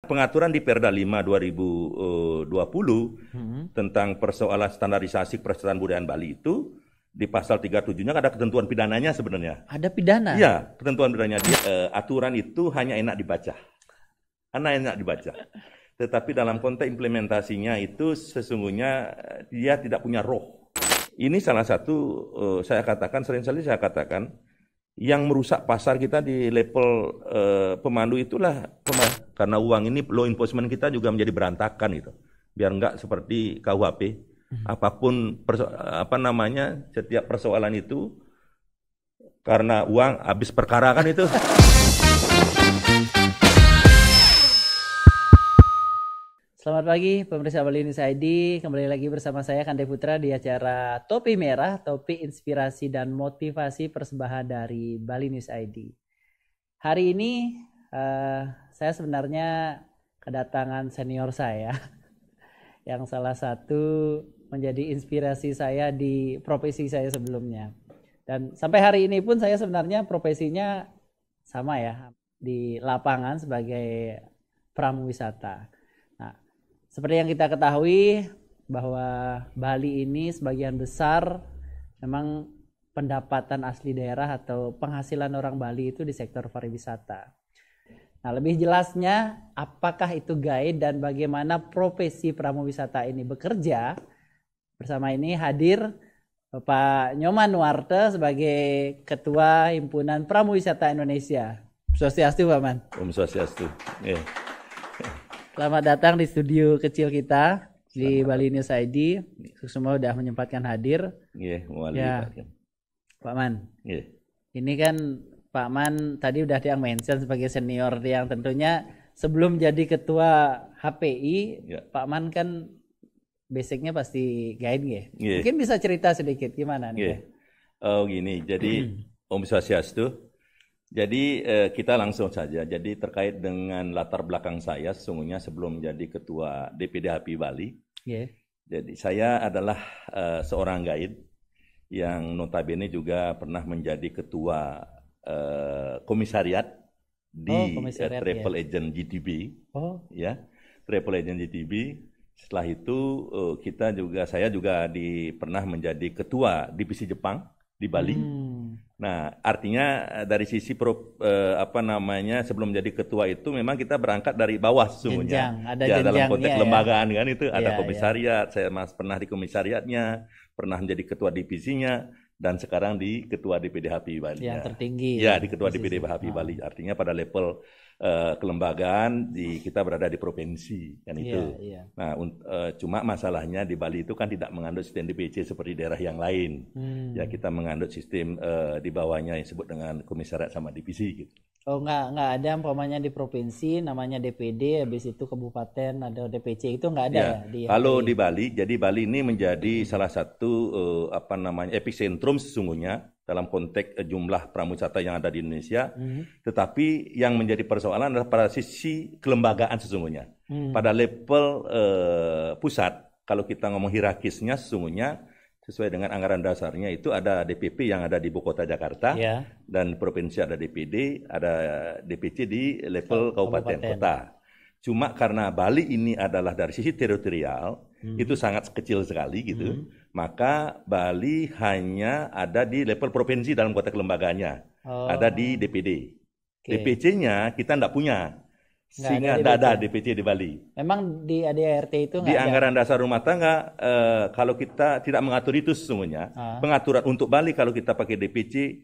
pengaturan di Perda 5 2020 tentang persoalan standarisasi persetan budaya Bali itu di pasal 37-nya ada ketentuan pidananya sebenarnya. Ada pidana? Iya, ketentuan pidananya. Aturan itu hanya enak dibaca. Enak dibaca. Tetapi dalam konteks implementasinya itu sesungguhnya dia tidak punya roh. Ini salah satu saya katakan, sering kali saya katakan, yang merusak pasar kita di level pemandu itulah karena uang ini law enforcement kita juga menjadi berantakan itu. Biar enggak seperti KUHP, apapun setiap persoalan itu karena uang habis perkara kan itu. Selamat pagi pemirsa Bali News ID, kembali lagi bersama saya Kande Putra di acara Topi Merah, Topi Inspirasi dan Motivasi persembahan dari Bali News ID. Hari ini saya sebenarnya kedatangan senior saya yang salah satu menjadi inspirasi saya di profesi saya sebelumnya. Dan sampai hari ini pun saya sebenarnya profesinya sama ya, di lapangan sebagai pramuwisata. Seperti yang kita ketahui bahwa Bali ini sebagian besar memang pendapatan asli daerah atau penghasilan orang Bali itu di sektor pariwisata. Nah, lebih jelasnya apakah itu guide dan bagaimana profesi pramuwisata ini bekerja, bersama ini hadir Bapak Nyoman Nuarte sebagai Ketua Himpunan Pramuwisata Indonesia. Swastiastu, Pak Man. Om Swastiastu. Yeah. Selamat datang di studio kecil kita di Bali News ID. Semua sudah menyempatkan hadir. Ya, Pak Man. Yeah. Ini kan Pak Man tadi udah yang mention sebagai senior yang tentunya sebelum jadi ketua HPI, Pak Man kan basicnya pasti guide ya. Mungkin bisa cerita sedikit gimana nih? Oh gini, jadi Om Swastiastu. Jadi kita langsung saja. Jadi terkait dengan latar belakang saya, sesungguhnya sebelum menjadi ketua DPD HPI Bali, jadi saya adalah seorang guide yang notabene juga pernah menjadi ketua komisariat di Travel Agent GTB, Travel Agent GTB. Setelah itu saya juga pernah menjadi ketua divisi Jepang di Bali. Nah, artinya dari sisi sebelum jadi ketua itu memang kita berangkat dari bawah sesungguhnya. Dalam konteks kelembagaan kan itu ada komisariat, saya pernah di komisariatnya, pernah menjadi ketua divisinya, dan sekarang di ketua DPD HPI Bali. Yang tertinggi. Ya, di ketua DPD HPI Bali. Artinya pada level kelembagaan kita berada di provinsi kan itu. Nah, cuma masalahnya di Bali itu kan tidak mengandung sistem DPC seperti daerah yang lain. Ya, kita mengandung sistem di bawahnya yang disebut dengan komisariat sama divisi gitu. Oh, nggak ada umpamanya di provinsi namanya DPD, habis itu kabupaten ada DPC, itu nggak ada ya? Kalau di Bali, jadi Bali ini menjadi salah satu epicentrum sesungguhnya dalam konteks jumlah pramuwisata yang ada di Indonesia, tetapi yang menjadi persoalan adalah pada sisi kelembagaan sesungguhnya. Pada level pusat, kalau kita ngomong hierarkisnya sesungguhnya sesuai dengan anggaran dasarnya itu ada DPP yang ada di Ibu Kota Jakarta, dan provinsi ada DPD, ada DPC di level kabupaten kota. Cuma karena Bali ini adalah dari sisi teritorial, itu sangat kecil sekali gitu, maka Bali hanya ada di level provinsi dalam konteks lembaganya, ada di DPD. DPC-nya kita tidak punya, sehingga tidak ada DPC di Bali. Memang di ADART itu di anggaran dasar rumah tangga, kalau kita tidak mengatur itu sesungguhnya, pengaturan untuk Bali kalau kita pakai DPC,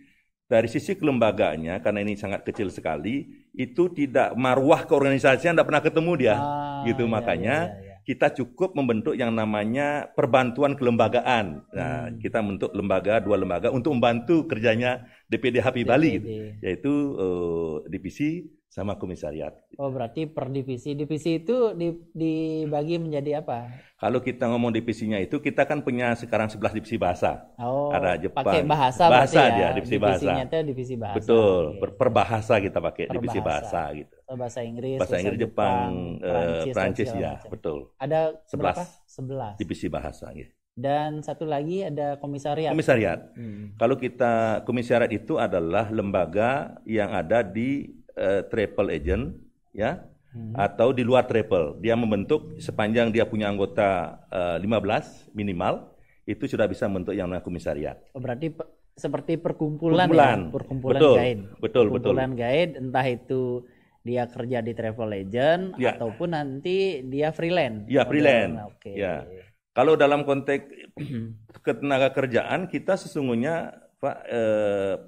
dari sisi kelembagaannya, karena ini sangat kecil sekali, itu tidak marwah keorganisasian, tidak pernah ketemu dia. Makanya kita cukup membentuk yang namanya perbantuan kelembagaan. Nah, kita membentuk dua lembaga untuk membantu kerjanya DPD HPI Bali, gitu. Yaitu divisi sama komisariat. Oh, berarti per divisi. Divisi itu dibagi menjadi apa? Kalau kita ngomong divisinya itu, kita kan punya sekarang 11 divisi bahasa. Ada Jepang. Pakai bahasa dia, divisi bahasa. Divisinya itu divisi bahasa. Betul, per bahasa kita pakai divisi bahasa gitu. Bahasa Inggris, Jepang, Prancis ya, betul. Ada 11 divisi bahasa gitu. Dan satu lagi ada komisariat. Kalau kita komisariat itu adalah lembaga yang ada di travel agent, ya, atau di luar travel. Dia membentuk sepanjang dia punya anggota 15 minimal, itu sudah bisa membentuk yang namanya komisariat. Oh, berarti seperti perkumpulan ya? Perkumpulan betul, guide. Perkumpulan guide, entah itu dia kerja di travel agent ataupun nanti dia freelance. Ya, freelance. Ya. Kalau dalam konteks ketenaga kerjaan, kita sesungguhnya Pak,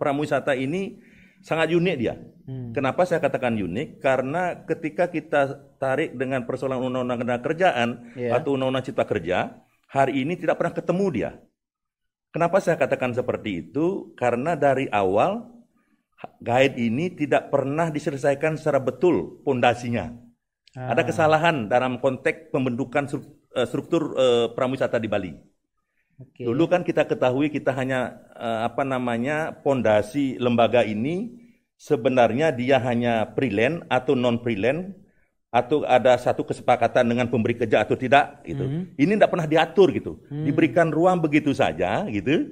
prawisata ini sangat unik dia. Kenapa saya katakan unik? Karena ketika kita tarik dengan persoalan undang-undang ketenaga kerjaan atau undang-undang cipta kerja, hari ini tidak pernah ketemu dia. Kenapa saya katakan seperti itu? Karena dari awal guide ini tidak pernah diselesaikan secara betul pondasinya. Ada kesalahan dalam konteks pembentukan struktur prawisata di Bali. Dulu kan kita ketahui kita hanya pondasi lembaga ini sebenarnya dia hanya freelance atau non freelance atau ada satu kesepakatan dengan pemberi kerja atau tidak gitu. Ini tidak pernah diatur gitu. Diberikan ruang begitu saja gitu.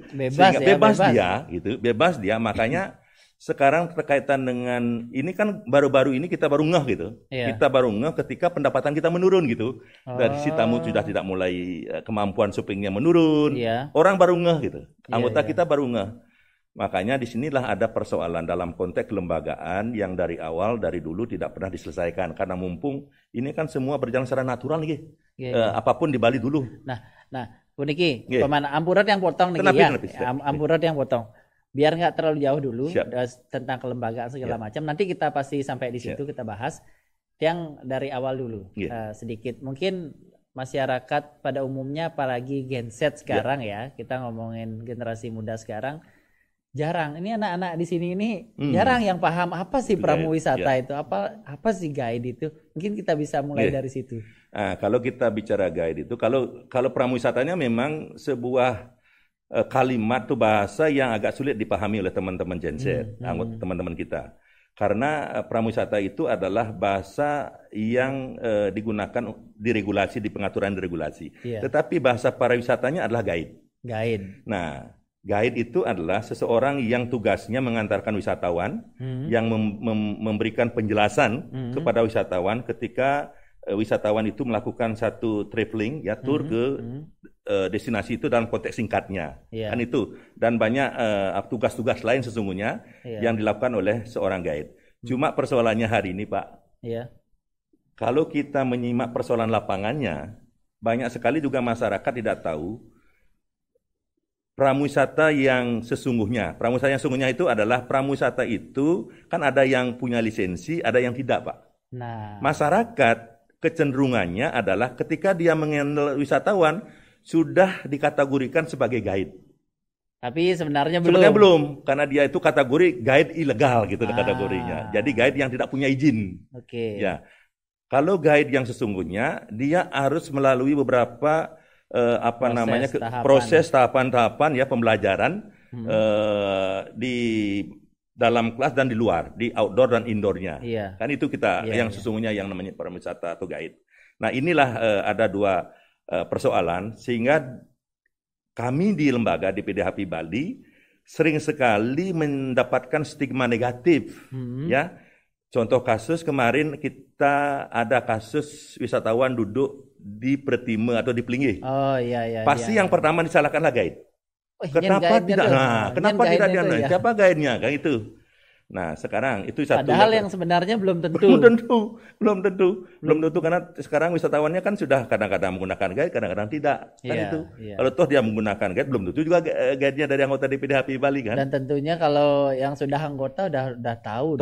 Bebas dia makanya sekarang berkaitan dengan ini kan baru-baru ini kita baru ngeh gitu. Kita baru ngeh ketika pendapatan kita menurun gitu. Dari si tamu sudah tidak mulai kemampuan shoppingnya menurun. Orang baru ngeh gitu. Anggota kita baru ngeh. Makanya disinilah ada persoalan dalam konteks kelembagaan yang dari awal dari dulu tidak pernah diselesaikan karena mumpung ini kan semua berjalan secara natural nih. Apapun di Bali dulu. Nah, Bu Niki, ampurat yang potong nih ampurat yang potong. Biar nggak terlalu jauh dulu tentang kelembagaan segala macam. Nanti kita pasti sampai di situ kita bahas. Yang dari awal dulu sedikit. Mungkin masyarakat pada umumnya, apalagi Gen Z sekarang ya, kita ngomongin generasi muda sekarang, jarang. Ini anak-anak di sini ini jarang yang paham apa sih pramuwisata itu, apa sih guide itu. Mungkin kita bisa mulai dari situ. Nah, kalau kita bicara guide itu, kalau pramuwisatanya memang sebuah kalimat atau bahasa yang agak sulit dipahami oleh teman-teman Gen Z, teman-teman kita. Karena pramuwisata itu adalah bahasa yang digunakan diregulasi, di pengaturan regulasi. Tetapi bahasa pariwisatanya adalah guide. Nah, guide itu adalah seseorang yang tugasnya mengantarkan wisatawan, yang memberikan penjelasan kepada wisatawan ketika wisatawan itu melakukan satu traveling, tour ke destinasi itu dalam konteks singkatnya, kan itu. Dan banyak tugas-tugas lain sesungguhnya yang dilakukan oleh seorang guide. Cuma persoalannya hari ini, Pak, kalau kita menyimak persoalan lapangannya, banyak sekali juga masyarakat tidak tahu pramuwisata yang sesungguhnya. Pramuwisata yang sesungguhnya itu adalah pramuwisata itu kan ada yang punya lisensi, ada yang tidak, Pak. Nah, masyarakat kecenderungannya adalah ketika dia mengendal wisatawan sudah dikategorikan sebagai guide. Tapi sebenarnya belum, karena dia itu kategori guide ilegal gitu kategorinya. Jadi guide yang tidak punya izin. Ya. Kalau guide yang sesungguhnya dia harus melalui beberapa proses tahapan-tahapan ya pembelajaran di dalam kelas dan di luar, di outdoor dan indoornya. Kan itu kita yang sesungguhnya yang namanya pramuwisata atau guide. Nah, inilah ada dua persoalan sehingga kami di lembaga DPD-HAPI Bali sering sekali mendapatkan stigma negatif ya. Contoh kasus kemarin kita ada kasus wisatawan duduk di Pretime atau di Plinggih. Pasti yang pertama disalahkanlah guide. Kenapa tidak? Kenapa tidak dia? Siapa guide-nya? Kayak itu. Nah, sekarang itu satu. Padahal yang sebenarnya belum tentu. Belum tentu karena sekarang wisatawannya kan sudah kadang-kadang menggunakan guide, kadang-kadang tidak. Kan itu. Kalau toh dia menggunakan guide, belum tentu juga guide-nya dari anggota DPD-HAPI Bali kan. Dan tentunya kalau yang sudah anggota udah tahu.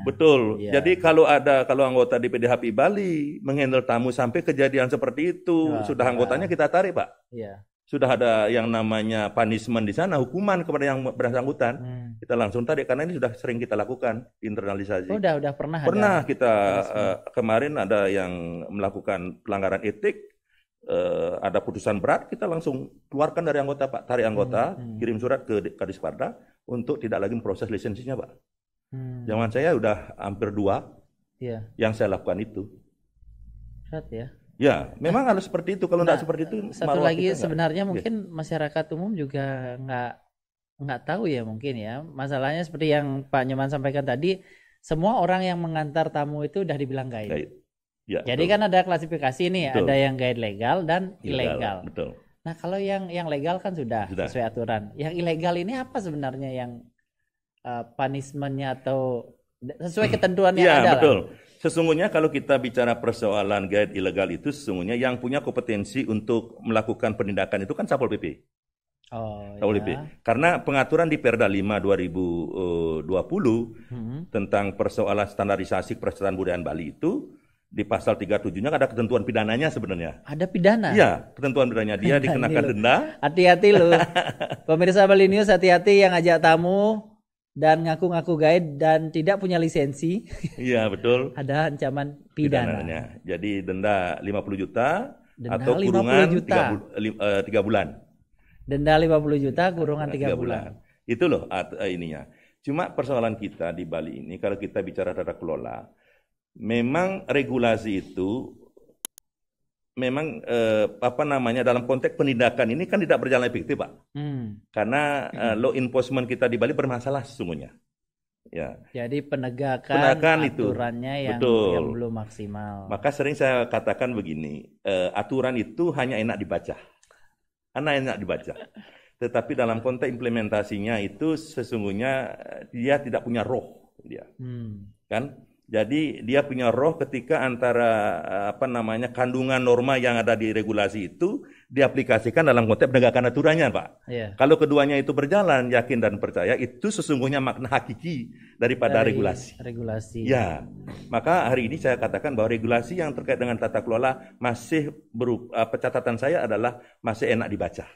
Betul. Jadi kalau anggota DPD-HAPI Bali menghandle tamu sampai kejadian seperti itu, sudah anggotanya kita tarik, Pak. Sudah ada yang namanya punishment di sana, hukuman kepada yang bersangkutan. Kita langsung tarik karena ini sudah sering kita lakukan internalisasi. Udah pernah. Pernah kita kemarin ada yang melakukan pelanggaran etik, ada putusan berat, kita langsung keluarkan dari anggota, Pak, tarik anggota, kirim surat ke Kadisparda untuk tidak lagi memproses lisensinya, Pak. Zaman saya udah hampir 2 yang saya lakukan itu. Berat ya. Ya, memang harus seperti itu. Kalau tidak seperti itu, satu lagi sebenarnya mungkin masyarakat umum juga nggak tahu ya mungkin ya. Masalahnya seperti yang Pak Nyoman sampaikan tadi, semua orang yang mengantar tamu itu udah dibilang guide. Ya, jadi kan ada klasifikasi nih, betul. Ada yang guide legal dan ilegal. Betul. Nah kalau yang legal kan sudah sesuai aturan. Yang ilegal ini apa sebenarnya yang punishment-nya atau sesuai ketentuan yang ada? Betul. Sesungguhnya kalau kita bicara persoalan guide ilegal itu sesungguhnya yang punya kompetensi untuk melakukan penindakan itu kan Satpol PP. Satpol PP. Karena pengaturan di Perda 5 2020 tentang persoalan standarisasi persyaratan budaya Bali itu di pasal 37-nya ada ketentuan pidananya sebenarnya. Ada pidana? Iya, ketentuan pidananya. Dia dikenakan denda. Hati-hati loh. Pemirsa Bali News, hati-hati yang ajak tamu dan ngaku-ngaku guide dan tidak punya lisensi. Iya, betul. Ada ancaman pidana. Pidananya. Jadi denda 50 juta atau kurungan 3 bulan. Denda 50 juta, kurungan 3 bulan. Itu loh ininya. Cuma persoalan kita di Bali ini, kalau kita bicara tata kelola, memang regulasi itu memang dalam konteks penindakan ini kan tidak berjalan efektif, Pak. Karena law enforcement kita di Bali bermasalah sesungguhnya. Ya. Jadi penegakan aturannya yang belum maksimal. Maka sering saya katakan begini, aturan itu hanya enak dibaca. Tetapi dalam konteks implementasinya itu sesungguhnya dia tidak punya roh, dia. Kan? Jadi dia punya roh ketika antara kandungan norma yang ada di regulasi itu diaplikasikan dalam konteks penegakan aturannya, Pak. Kalau keduanya itu berjalan, yakin dan percaya, itu sesungguhnya makna hakiki daripada regulasi. Ya, maka hari ini saya katakan bahwa regulasi yang terkait dengan tata kelola masih catatan saya adalah masih enak dibaca.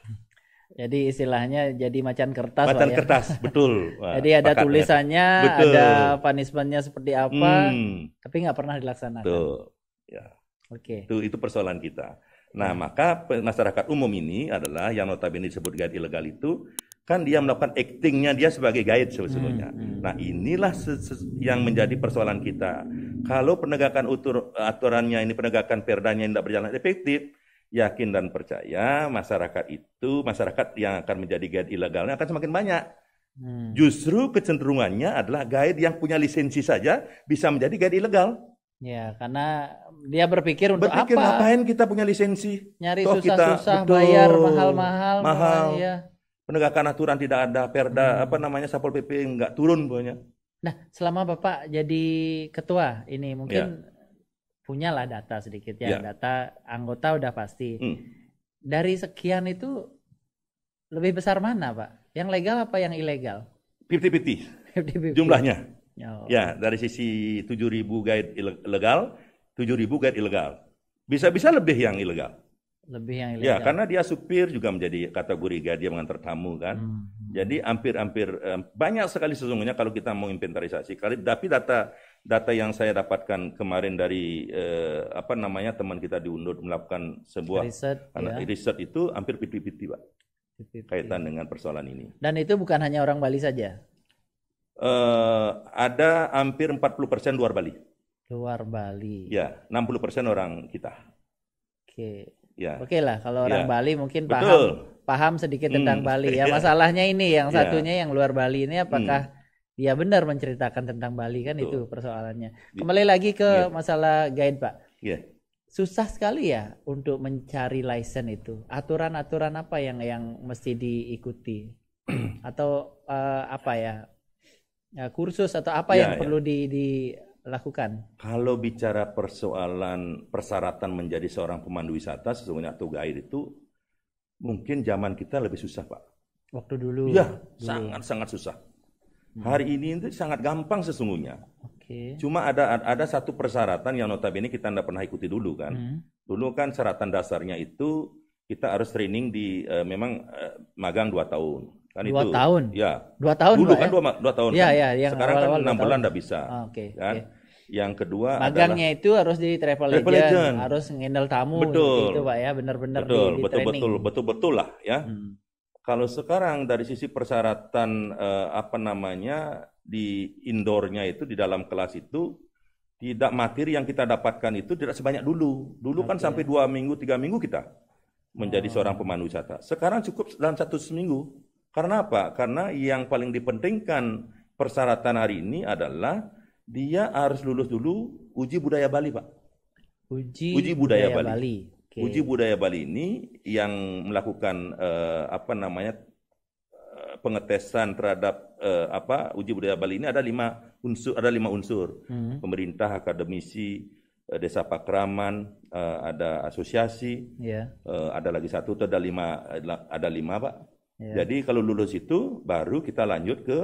Jadi istilahnya jadi macan kertas. Macan kertas, betul. Wah, jadi ada tulisannya, betul. Ada punishment-nya seperti apa, tapi nggak pernah dilaksanakan. Betul. Ya. Oke. Itu persoalan kita. Nah, maka masyarakat umum ini adalah yang notabene disebut guide ilegal itu, kan dia melakukan acting-nya dia sebagai guide sebetulnya. Nah, inilah yang menjadi persoalan kita. Kalau penegakan aturannya ini, penegakan perdanya tidak berjalan efektif, yakin dan percaya masyarakat yang akan menjadi guide ilegalnya akan semakin banyak. Justru kecenderungannya adalah guide yang punya lisensi saja bisa menjadi guide ilegal. Ya, karena dia berpikir untuk apa? Ngapain kita punya lisensi? Nyari susah-susah, bayar mahal-mahal. Ya. Penegakan aturan tidak ada, perda Satpol PP nggak turun pokoknya. Nah, selama Bapak jadi ketua ini mungkin punyalah data sedikit ya, data anggota udah pasti. Dari sekian itu lebih besar mana, Pak? Yang legal apa yang ilegal? 50-50 jumlahnya. Ya, dari sisi 7.000 guide ilegal, 7.000 guide ilegal. Bisa-bisa lebih yang ilegal. Ya, karena dia supir juga menjadi kategori guide, dia mengantar tamu kan. Jadi hampir banyak sekali sesungguhnya kalau kita mau inventarisasi. Tapi data yang saya dapatkan kemarin dari teman kita di UNDUD melakukan sebuah riset itu hampir 50-50, Pak. Kaitan dengan persoalan ini. Dan itu bukan hanya orang Bali saja. Ada hampir 40% luar Bali. Luar Bali. Ya, 60% orang kita. Oke. Ya. Oke lah, kalau orang Bali mungkin paham sedikit tentang Bali ya. Masalahnya ini yang satunya yang luar Bali ini apakah dia benar menceritakan tentang Bali kan. Itu persoalannya. Kembali lagi ke masalah guide, Pak. Susah sekali ya untuk mencari license itu. Aturan-aturan apa yang mesti diikuti? Atau kursus atau apa yang perlu dilakukan? Kalau bicara persoalan persyaratan menjadi seorang pemandu wisata sesungguhnya atau guide itu mungkin zaman kita lebih susah, Pak. Waktu dulu. Ya, sangat susah. Hari ini itu sangat gampang sesungguhnya. Cuma ada satu persyaratan yang notabene kita tidak pernah ikuti dulu kan. Dulu kan syaratan dasarnya itu kita harus training di magang 2 tahun. Kan 2 tahun? Ya. 2 tahun, dulu Pak, kan 2 tahun. Ya, kan? Yang sekarang kan 6 bulan tidak bisa. Kan? Yang kedua magangnya itu harus di travel agent, harus ngendel tamu. Betul. Itu, Pak ya, benar-benar betul lah ya. Kalau sekarang dari sisi persyaratan di indoornya itu di dalam kelas itu tidak materi yang kita dapatkan itu tidak sebanyak dulu. Dulu kan sampai 2 minggu, 3 minggu kita menjadi seorang pemandu wisata. Sekarang cukup dalam 1 seminggu. Karena apa? Karena yang paling dipentingkan persyaratan hari ini adalah Dia harus lulus dulu uji budaya Bali, Pak. Uji budaya Bali. Okay. Uji budaya Bali ini yang melakukan pengetesan terhadap uji budaya Bali ini ada 5 unsur. Pemerintah, akademisi, desa pakraman, ada asosiasi, ada lagi satu, itu ada 5 Pak. Jadi kalau lulus itu baru kita lanjut ke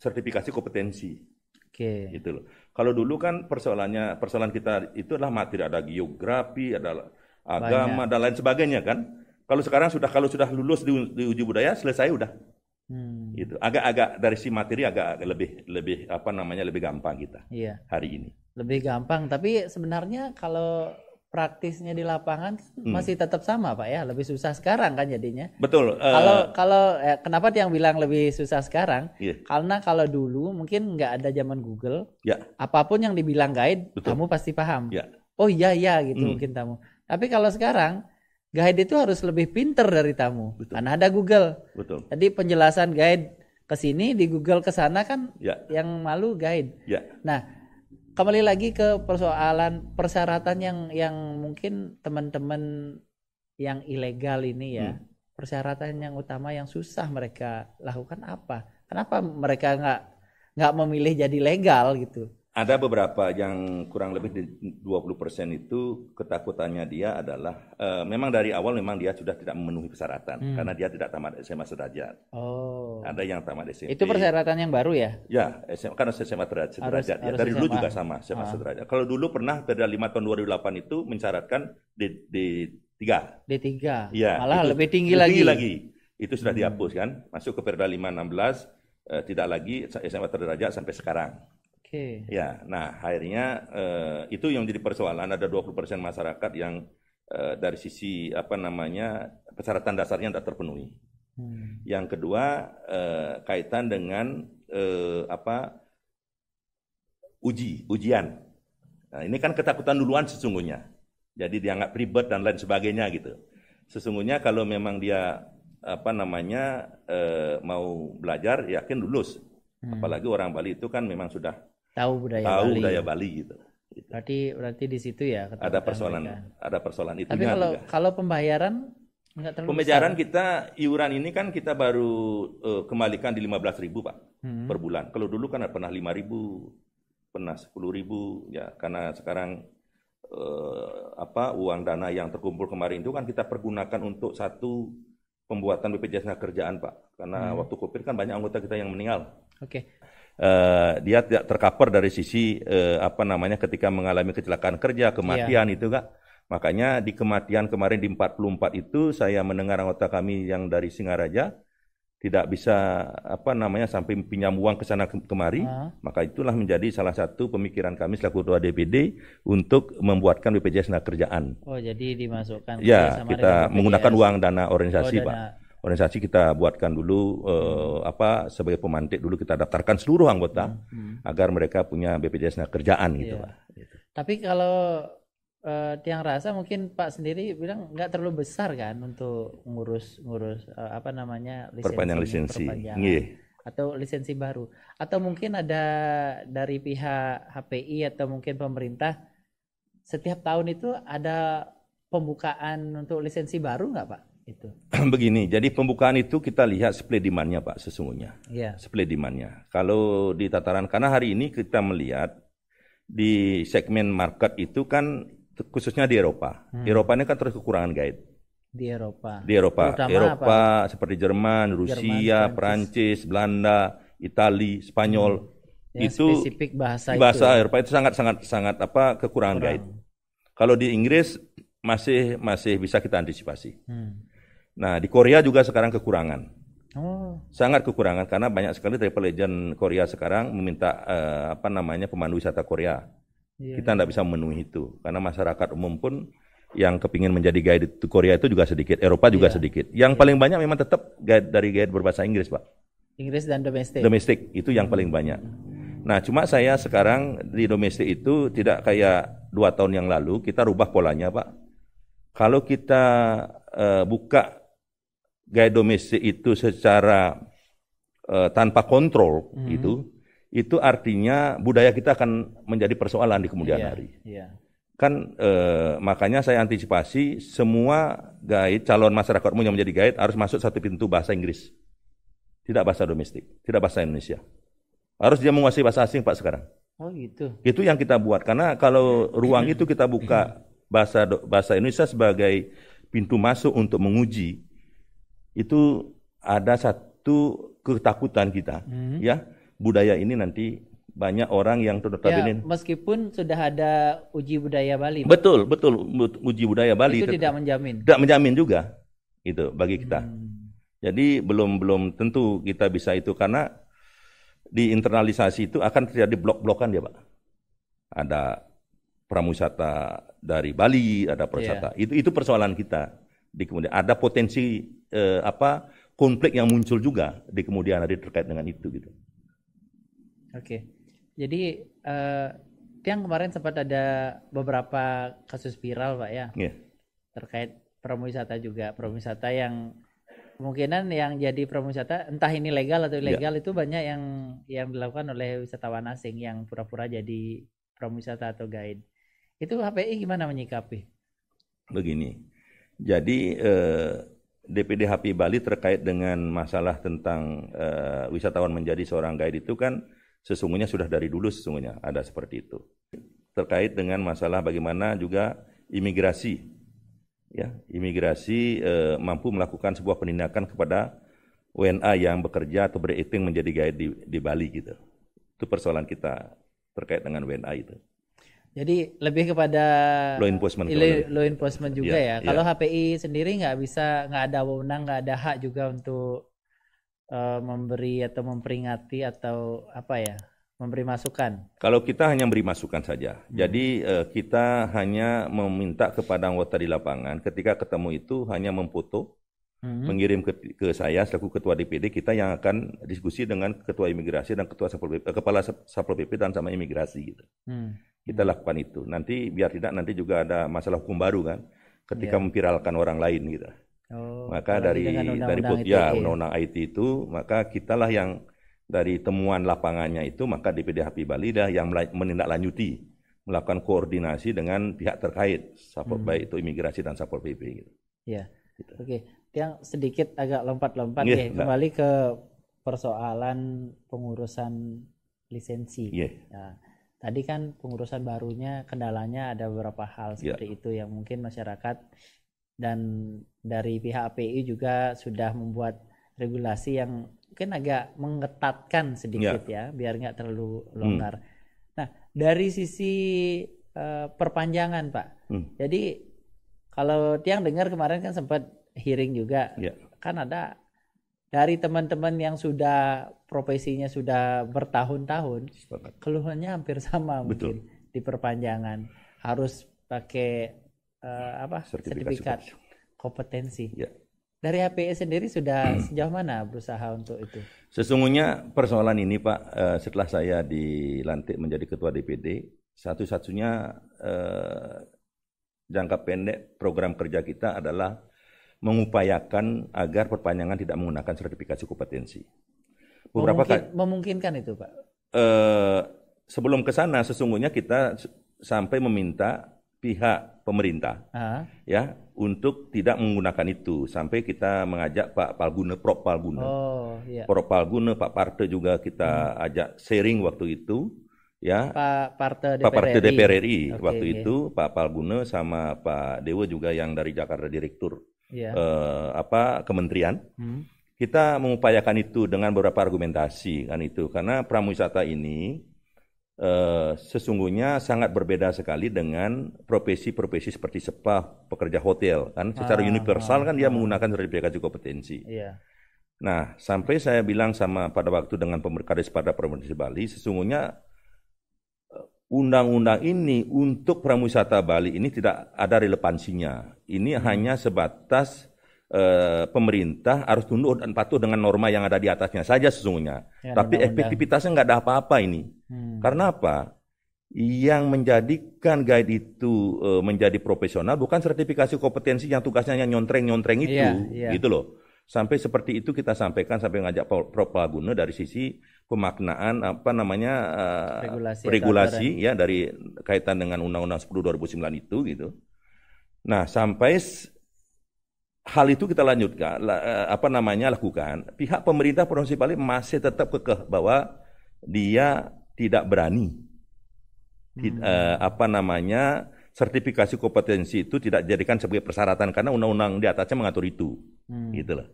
sertifikasi kompetensi. Gitu loh. Kalau dulu kan persoalan kita itu adalah materi, ada geografi, ada agama dan lain sebagainya kan. Kalau sekarang kalau sudah lulus di uji budaya selesai udah. Gitu. Agak dari si materi agak lebih lebih gampang kita. Hari ini. Lebih gampang, tapi sebenarnya kalau praktisnya di lapangan masih tetap sama Pak ya, lebih susah sekarang kan jadinya. Betul. Kalau kenapa yang bilang lebih susah sekarang? Karena kalau dulu mungkin nggak ada zaman Google, apapun yang dibilang guide, kamu pasti paham. Oh iya gitu mungkin kamu. Tapi kalau sekarang guide itu harus lebih pinter dari tamu, karena ada Google. Jadi penjelasan guide ke sini di Google ke sana kan, yang malu guide. Nah. Kembali lagi ke persoalan persyaratan yang mungkin teman-teman yang ilegal ini ya, persyaratan yang utama yang susah mereka lakukan apa? Kenapa mereka nggak memilih jadi legal gitu? Ada beberapa yang kurang lebih 20% itu ketakutannya dia adalah memang dari awal memang dia sudah tidak memenuhi persyaratan karena dia tidak tamat SMA sederajat. Ada yang tamat SMP. Itu persyaratan yang baru ya? Ya, karena SMA sederajat. Harus dari dulu juga sama SMA sederajat. Kalau dulu pernah Perda 5 tahun 2008 itu mensyaratkan D3. D3. Ya, malah itu, lebih tinggi lagi. Itu sudah dihapus kan? Masuk ke Perda 516 tidak lagi SMA sederajat sampai sekarang. Ya, nah akhirnya itu yang jadi persoalan. Ada 20% masyarakat yang dari sisi persyaratan dasarnya tidak terpenuhi. Yang kedua kaitan dengan ujian. Nah, ini kan ketakutan duluan sesungguhnya. Jadi dianggap ribet dan lain sebagainya gitu. Sesungguhnya kalau memang dia mau belajar, yakin lulus. Apalagi orang Bali itu kan memang sudah tahu budaya Bali gitu. Berarti di situ ya ada persoalan itunya. Tapi kalau pembayaran nggak terlalu pembayaran besar. Kita iuran ini kan kita baru kembalikan di 15.000 Pak per bulan. Kalau dulu kan pernah 5.000, pernah 10.000 ya, karena sekarang uang dana yang terkumpul kemarin itu kan kita pergunakan untuk satu pembuatan BPJS Kerjaan Pak. Karena waktu Covid kan banyak anggota kita yang meninggal. Dia tidak tercover dari sisi ketika mengalami kecelakaan kerja, kematian itu Kak. Makanya di kematian kemarin di 44 itu saya mendengar anggota kami yang dari Singaraja tidak bisa sampai pinjam uang ke sana kemari. Maka itulah menjadi salah satu pemikiran kami selaku ketua DPD untuk membuatkan BPJS Kerjaan. Oh, jadi dimasukkan ya, kita menggunakan uang dana organisasi Pak. Organisasi kita buatkan dulu sebagai pemantik dulu kita daftarkan seluruh anggota agar mereka punya BPJS Kerjaan gitu Pak. Tapi kalau Tiang Rasa mungkin Pak sendiri bilang nggak terlalu besar kan untuk ngurus lisensi atau lisensi baru, atau mungkin ada dari pihak HPI atau mungkin pemerintah setiap tahun itu ada pembukaan untuk lisensi baru nggak Pak? Itu. Begini, jadi pembukaan itu kita lihat supply demand-nya Pak sesungguhnya. Supply demand-nya. Kalau di tataran, karena hari ini kita melihat di segmen market itu kan khususnya di Eropa. Eropa ini kan terus kekurangan guide. Di Eropa. Eropa seperti Jerman, Rusia, Perancis, Belanda, Itali, Spanyol. Itu spesifik bahasa Eropa itu sangat kekurangan guide. Kalau di Inggris masih bisa kita antisipasi. Nah, di Korea juga sekarang kekurangan. Sangat kekurangan karena banyak sekali travel agent Korea sekarang meminta pemandu wisata Korea. Kita tidak bisa memenuhi itu karena masyarakat umum pun yang kepingin menjadi guide di Korea itu juga sedikit, Eropa juga sedikit. Yang paling banyak memang tetap dari guide berbahasa Inggris, Pak. Inggris dan domestik. Domestik itu yang paling banyak. Nah, cuma saya sekarang di domestik itu tidak kayak 2 tahun yang lalu, kita rubah polanya, Pak. Kalau kita buka gaya domestik itu secara tanpa kontrol, itu artinya budaya kita akan menjadi persoalan di kemudian hari. Kan makanya saya antisipasi semua guide, calon masyarakat umum yang menjadi guide harus masuk satu pintu bahasa Inggris. Tidak bahasa domestik, tidak bahasa Indonesia. Harus dia menguasai bahasa asing Pak sekarang. Oh gitu. Itu yang kita buat, karena kalau ruang itu kita buka bahasa Indonesia sebagai pintu masuk untuk menguji, itu ada satu ketakutan kita, ya, budaya ini nanti banyak orang yang notabene. Ya, meskipun sudah ada uji budaya Bali. Betul, uji budaya Bali. Itu tidak menjamin. Tidak menjamin juga, itu bagi kita. Jadi belum tentu kita bisa itu, karena di internalisasi itu akan terjadi blok-blokan dia, Pak. Ada prawisata dari Bali, ada prawisata. Itu persoalan kita. Di kemudian ada potensi konflik yang muncul juga di kemudian hari terkait dengan itu gitu. Oke. Jadi yang kemarin sempat ada beberapa kasus viral, Pak ya. Terkait prawisata juga, prawisata yang kemungkinan yang jadi prawisata entah ini legal atau ilegal itu banyak yang dilakukan oleh wisatawan asing yang pura-pura jadi prawisata atau guide. Itu HPI gimana menyikapi? Begini, jadi DPD HPI Bali terkait dengan masalah tentang wisatawan menjadi seorang guide itu kan sesungguhnya sudah dari dulu sesungguhnya ada seperti itu. Terkait dengan masalah bagaimana juga imigrasi. Ya, imigrasi mampu melakukan sebuah penindakan kepada WNA yang bekerja atau berakting menjadi guide di Bali gitu. Itu persoalan kita terkait dengan WNA itu. Jadi lebih kepada law enforcement juga ya. Kalau HPI sendiri nggak ada wewenang, nggak ada hak juga untuk memberi atau memperingati atau memberi masukan. Kalau kita hanya memberi masukan saja. Jadi kita hanya meminta kepada anggota di lapangan ketika ketemu itu hanya memfoto, mengirim ke saya selaku ketua DPD, kita yang akan diskusi dengan ketua imigrasi dan kepala Satpol PP dan sama imigrasi gitu. Kita lakukan itu. Nanti biar tidak nanti juga ada masalah hukum baru kan ketika memviralkan orang lain gitu. Maka dari undang-undang IT itu, maka kitalah yang dari temuan lapangannya itu, maka DPD HPI Bali dah yang menindaklanjuti, melakukan koordinasi dengan pihak terkait, baik itu imigrasi dan Satpol PP gitu. Ya. Gitu. Oke, yang sedikit agak lompat-lompat kembali ke persoalan pengurusan lisensi. Nah, tadi kan pengurusan barunya kendalanya ada beberapa hal seperti itu yang mungkin masyarakat dan dari pihak HPI juga sudah membuat regulasi yang mungkin agak mengetatkan sedikit biar nggak terlalu longgar. Nah, dari sisi perpanjangan Pak, jadi kalau Tiang dengar kemarin kan sempat hearing juga, kan ada dari teman-teman yang sudah profesinya sudah bertahun-tahun, keluhannya hampir sama. Mungkin di perpanjangan harus pakai sertifikat kompetensi. Dari HPI sendiri sudah sejauh mana berusaha untuk itu? Sesungguhnya persoalan ini Pak, setelah saya dilantik menjadi ketua DPD, satu-satunya jangka pendek program kerja kita adalah mengupayakan agar perpanjangan tidak menggunakan sertifikasi kompetensi. Memungkinkan itu Pak? Sebelum ke sana sesungguhnya kita sampai meminta pihak pemerintah untuk tidak menggunakan itu, sampai kita mengajak Pak Palguna, Prof Palguna, Prof Palguna, Pak Parte juga kita ajak sharing waktu itu, Pak Parte DPR RI waktu itu, Pak Palguna sama Pak Dewa juga yang dari Jakarta Direktur Kementerian. Kita mengupayakan itu dengan beberapa argumentasi kan itu, karena prawisata ini sesungguhnya sangat berbeda sekali dengan profesi-profesi seperti spa, pekerja hotel kan secara universal kan dia menggunakan sertifikasi kompetensi. Nah, sampai saya bilang pada waktu dengan Kades pada Provinsi Bali, sesungguhnya undang-undang ini untuk prawisata Bali ini tidak ada relevansinya. Ini hanya sebatas pemerintah harus tunduk dan patuh dengan norma yang ada di atasnya saja sesungguhnya. Tapi efektivitasnya nggak ada apa-apa ini. Karena apa? Yang menjadikan guide itu menjadi profesional bukan sertifikasi kompetensi yang tugasnya yang nyontreng-nyontreng itu, gitu loh. Sampai seperti itu kita sampaikan, sampai ngajak Prof Palguna dari sisi pemaknaan regulasi ya dari kaitan dengan Undang-Undang 10 2009 itu gitu. Nah, sampai hal itu kita lanjutkan lakukan. Pihak pemerintah Provinsi Bali masih tetap kekeh bahwa dia tidak berani sertifikasi kompetensi itu tidak dijadikan sebagai persyaratan karena undang-undang di atasnya mengatur itu. Gitu loh.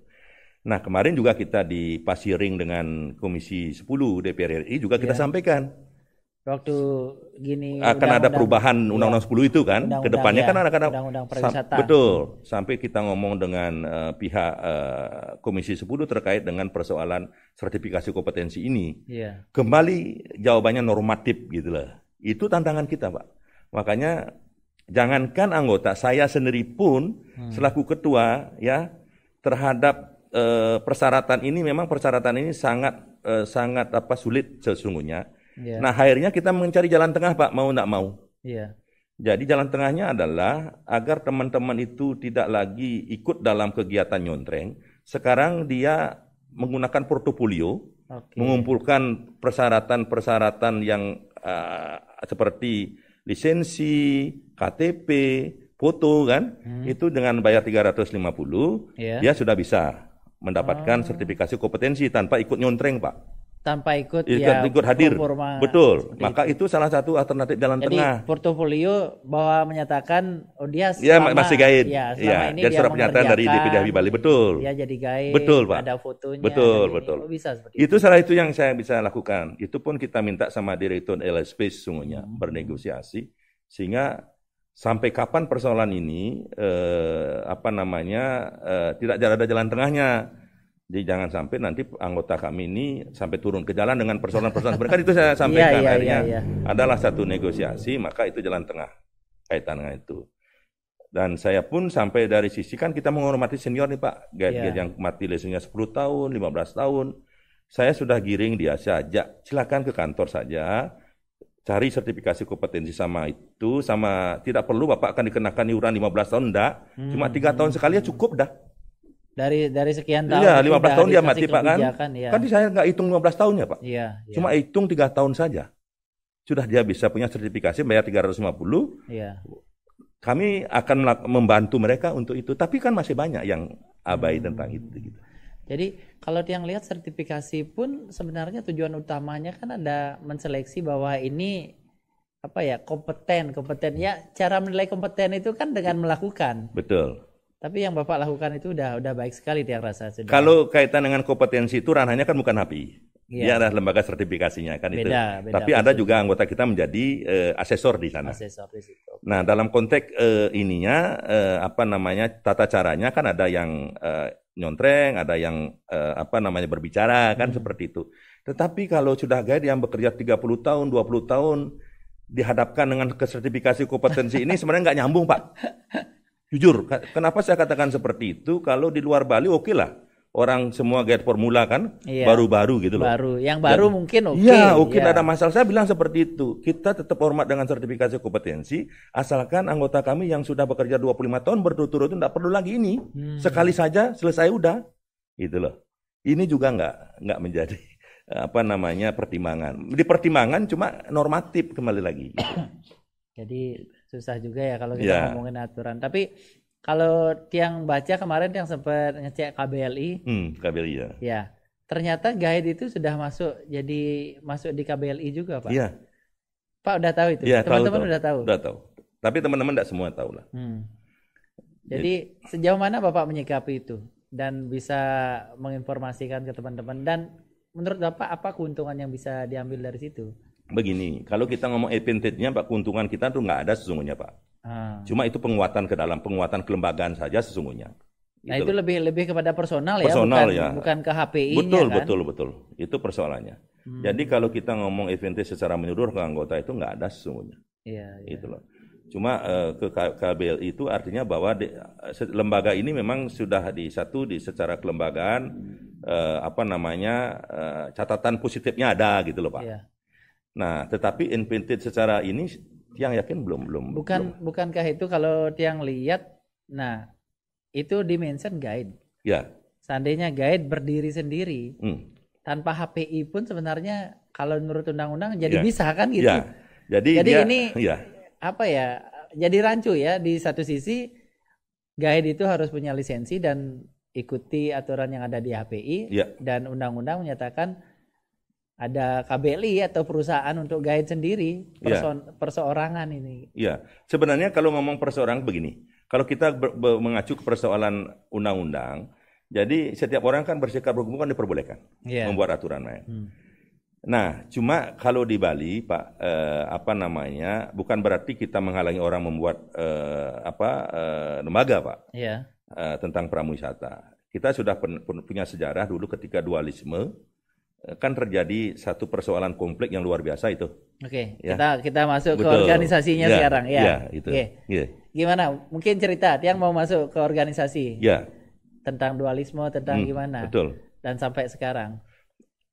Nah, kemarin juga kita di Pasiring dengan Komisi 10 DPR RI juga kita sampaikan. Waktu gini akan ada perubahan Undang-Undang 10 itu kan. Kedepannya kan akan Undang-Undang Pariwisata. Betul. Sampai kita ngomong dengan pihak Komisi 10 terkait dengan persoalan sertifikasi kompetensi ini. Kembali jawabannya normatif gitu loh. Itu tantangan kita, Pak. Makanya jangankan anggota, saya sendiri pun selaku ketua ya terhadap persyaratan ini, memang persyaratan ini sangat sulit sesungguhnya. Nah, akhirnya kita mencari jalan tengah, Pak, mau enggak mau. Jadi jalan tengahnya adalah agar teman-teman itu tidak lagi ikut dalam kegiatan nyontreng. Sekarang dia menggunakan portofolio, mengumpulkan persyaratan-persyaratan yang seperti lisensi, KTP, foto kan, itu dengan bayar 350, dia sudah bisa mendapatkan sertifikasi kompetensi tanpa ikut nyontreng, Pak. Tanpa ikut hadir. Betul. Maka itu salah satu alternatif jalan tengah. Jadi portofolio bahwa menyatakan dia masih guide. Selama ini dia surat pernyataan dari DPD HAPI Bali. Betul. Dia jadi guide. Betul, Pak. Ada fotonya. Betul. Bisa seperti itu salah itu yang saya bisa lakukan. Itu pun kita minta sama Direktur LSP sesungguhnya bernegosiasi sehingga sampai kapan persoalan ini tidak ada jalan tengahnya. Jadi jangan sampai nanti anggota kami ini sampai turun ke jalan dengan persoalan-persoalan seperti kan itu saya sampaikan akhirnya adalah satu negosiasi, maka itu jalan tengah kaitan dengan itu. Dan saya pun sampai dari sisi kan kita menghormati senior nih Pak, guide yang mati lesunya 10 tahun, 15 tahun. Saya sudah giring dia saja, silakan ke kantor saja, cari sertifikasi kompetensi sama tidak perlu Bapak akan dikenakan iuran 15 tahun enggak, cuma 3 tahun sekali ya cukup dah. Dari sekian tahun. Iya, 15 tahun dia mati Pak kan. Kan saya nggak hitung 15 tahunnya Pak. Iya. Cuma hitung 3 tahun saja. Sudah dia bisa punya sertifikasi bayar 350. Iya. Kami akan membantu mereka untuk itu. Tapi kan masih banyak yang abai tentang itu gitu. Jadi kalau yang lihat sertifikasi pun sebenarnya tujuan utamanya kan ada menseleksi bahwa ini kompeten ya. Cara menilai kompeten itu kan dengan melakukan. Betul. Tapi yang Bapak lakukan itu udah baik sekali Tiang rasa. Kalau kaitan dengan kompetensi itu ranahnya kan bukan HAPI. Dia adalah lembaga sertifikasinya kan beda, itu. Tapi ada juga anggota kita menjadi asesor di sana. Asesor di situ. Nah, dalam konteks tata caranya kan ada yang nyontreng, ada yang berbicara kan seperti itu. Tetapi kalau sudah guide yang bekerja 30 tahun, 20 tahun dihadapkan dengan sertifikasi kompetensi ini sebenarnya nggak nyambung, Pak. Jujur, kenapa saya katakan seperti itu? Kalau di luar Bali oke lah. Orang semua guide formula kan, baru-baru gitu loh. Yang baru mungkin oke. Iya, oke, tidak ada masalah. Saya bilang seperti itu. Kita tetap hormat dengan sertifikasi kompetensi, asalkan anggota kami yang sudah bekerja 25 tahun berturut-turut itu tidak perlu lagi ini. Sekali saja, selesai udah. Gitu loh. Ini juga nggak menjadi pertimbangan. Di pertimbangan cuma normatif kembali lagi. Gitu. Jadi susah juga ya kalau kita ngomongin aturan. Tapi kalau Tiang baca kemarin yang sempat ngecek KBLI. KBLI ya. Ya, ternyata guide itu sudah masuk di KBLI juga Pak. Iya. Pak udah tahu itu? Ya, teman-teman udah tahu? Udah tahu. Tapi teman-teman tidak semua tahu lah. Jadi sejauh mana Bapak menyikapi itu? Dan bisa menginformasikan ke teman-teman. Dan menurut Bapak apa keuntungan yang bisa diambil dari situ? Begini, kalau kita ngomong advantage-nya Pak, keuntungan kita tuh nggak ada sesungguhnya Pak. Cuma itu penguatan kelembagaan saja sesungguhnya. Nah itu lebih kepada personal bukan ke Betul, HPI-nya kan? Betul. Itu persoalannya. Jadi kalau kita ngomong advantage secara menyeluruh ke anggota itu nggak ada sesungguhnya. Iya. Itu loh. Cuma ke KBLI itu artinya bahwa lembaga ini memang sudah secara kelembagaan catatan positifnya ada gitu loh Pak. Iya. Nah, tetapi advantage secara ini Tiang yakin belum. Bukankah itu kalau Tiang lihat, nah itu dimention guide. Ya. Seandainya guide berdiri sendiri, tanpa HPI pun sebenarnya kalau menurut undang-undang jadi bisa kan gitu. Ya. Jadi ini apa ya? Jadi rancu ya, di satu sisi guide itu harus punya lisensi dan ikuti aturan yang ada di HPI dan undang-undang menyatakan ada KBLI atau perusahaan untuk guide sendiri perseorangan ini. Iya, sebenarnya kalau ngomong perseorangan begini, kalau kita mengacu ke persoalan undang-undang, jadi setiap orang kan bersikap berhukum kan diperbolehkan membuat aturan main. Nah, cuma kalau di Bali, Pak, bukan berarti kita menghalangi orang membuat lembaga, Pak, tentang pramuwisata. Kita sudah punya sejarah dulu ketika dualisme, kan terjadi satu persoalan konflik yang luar biasa itu. Oke, kita masuk ke organisasinya sekarang, itu. Gimana? Mungkin cerita, Tiang mau masuk ke organisasi. Tentang dualisme, tentang gimana? Betul. Dan sampai sekarang.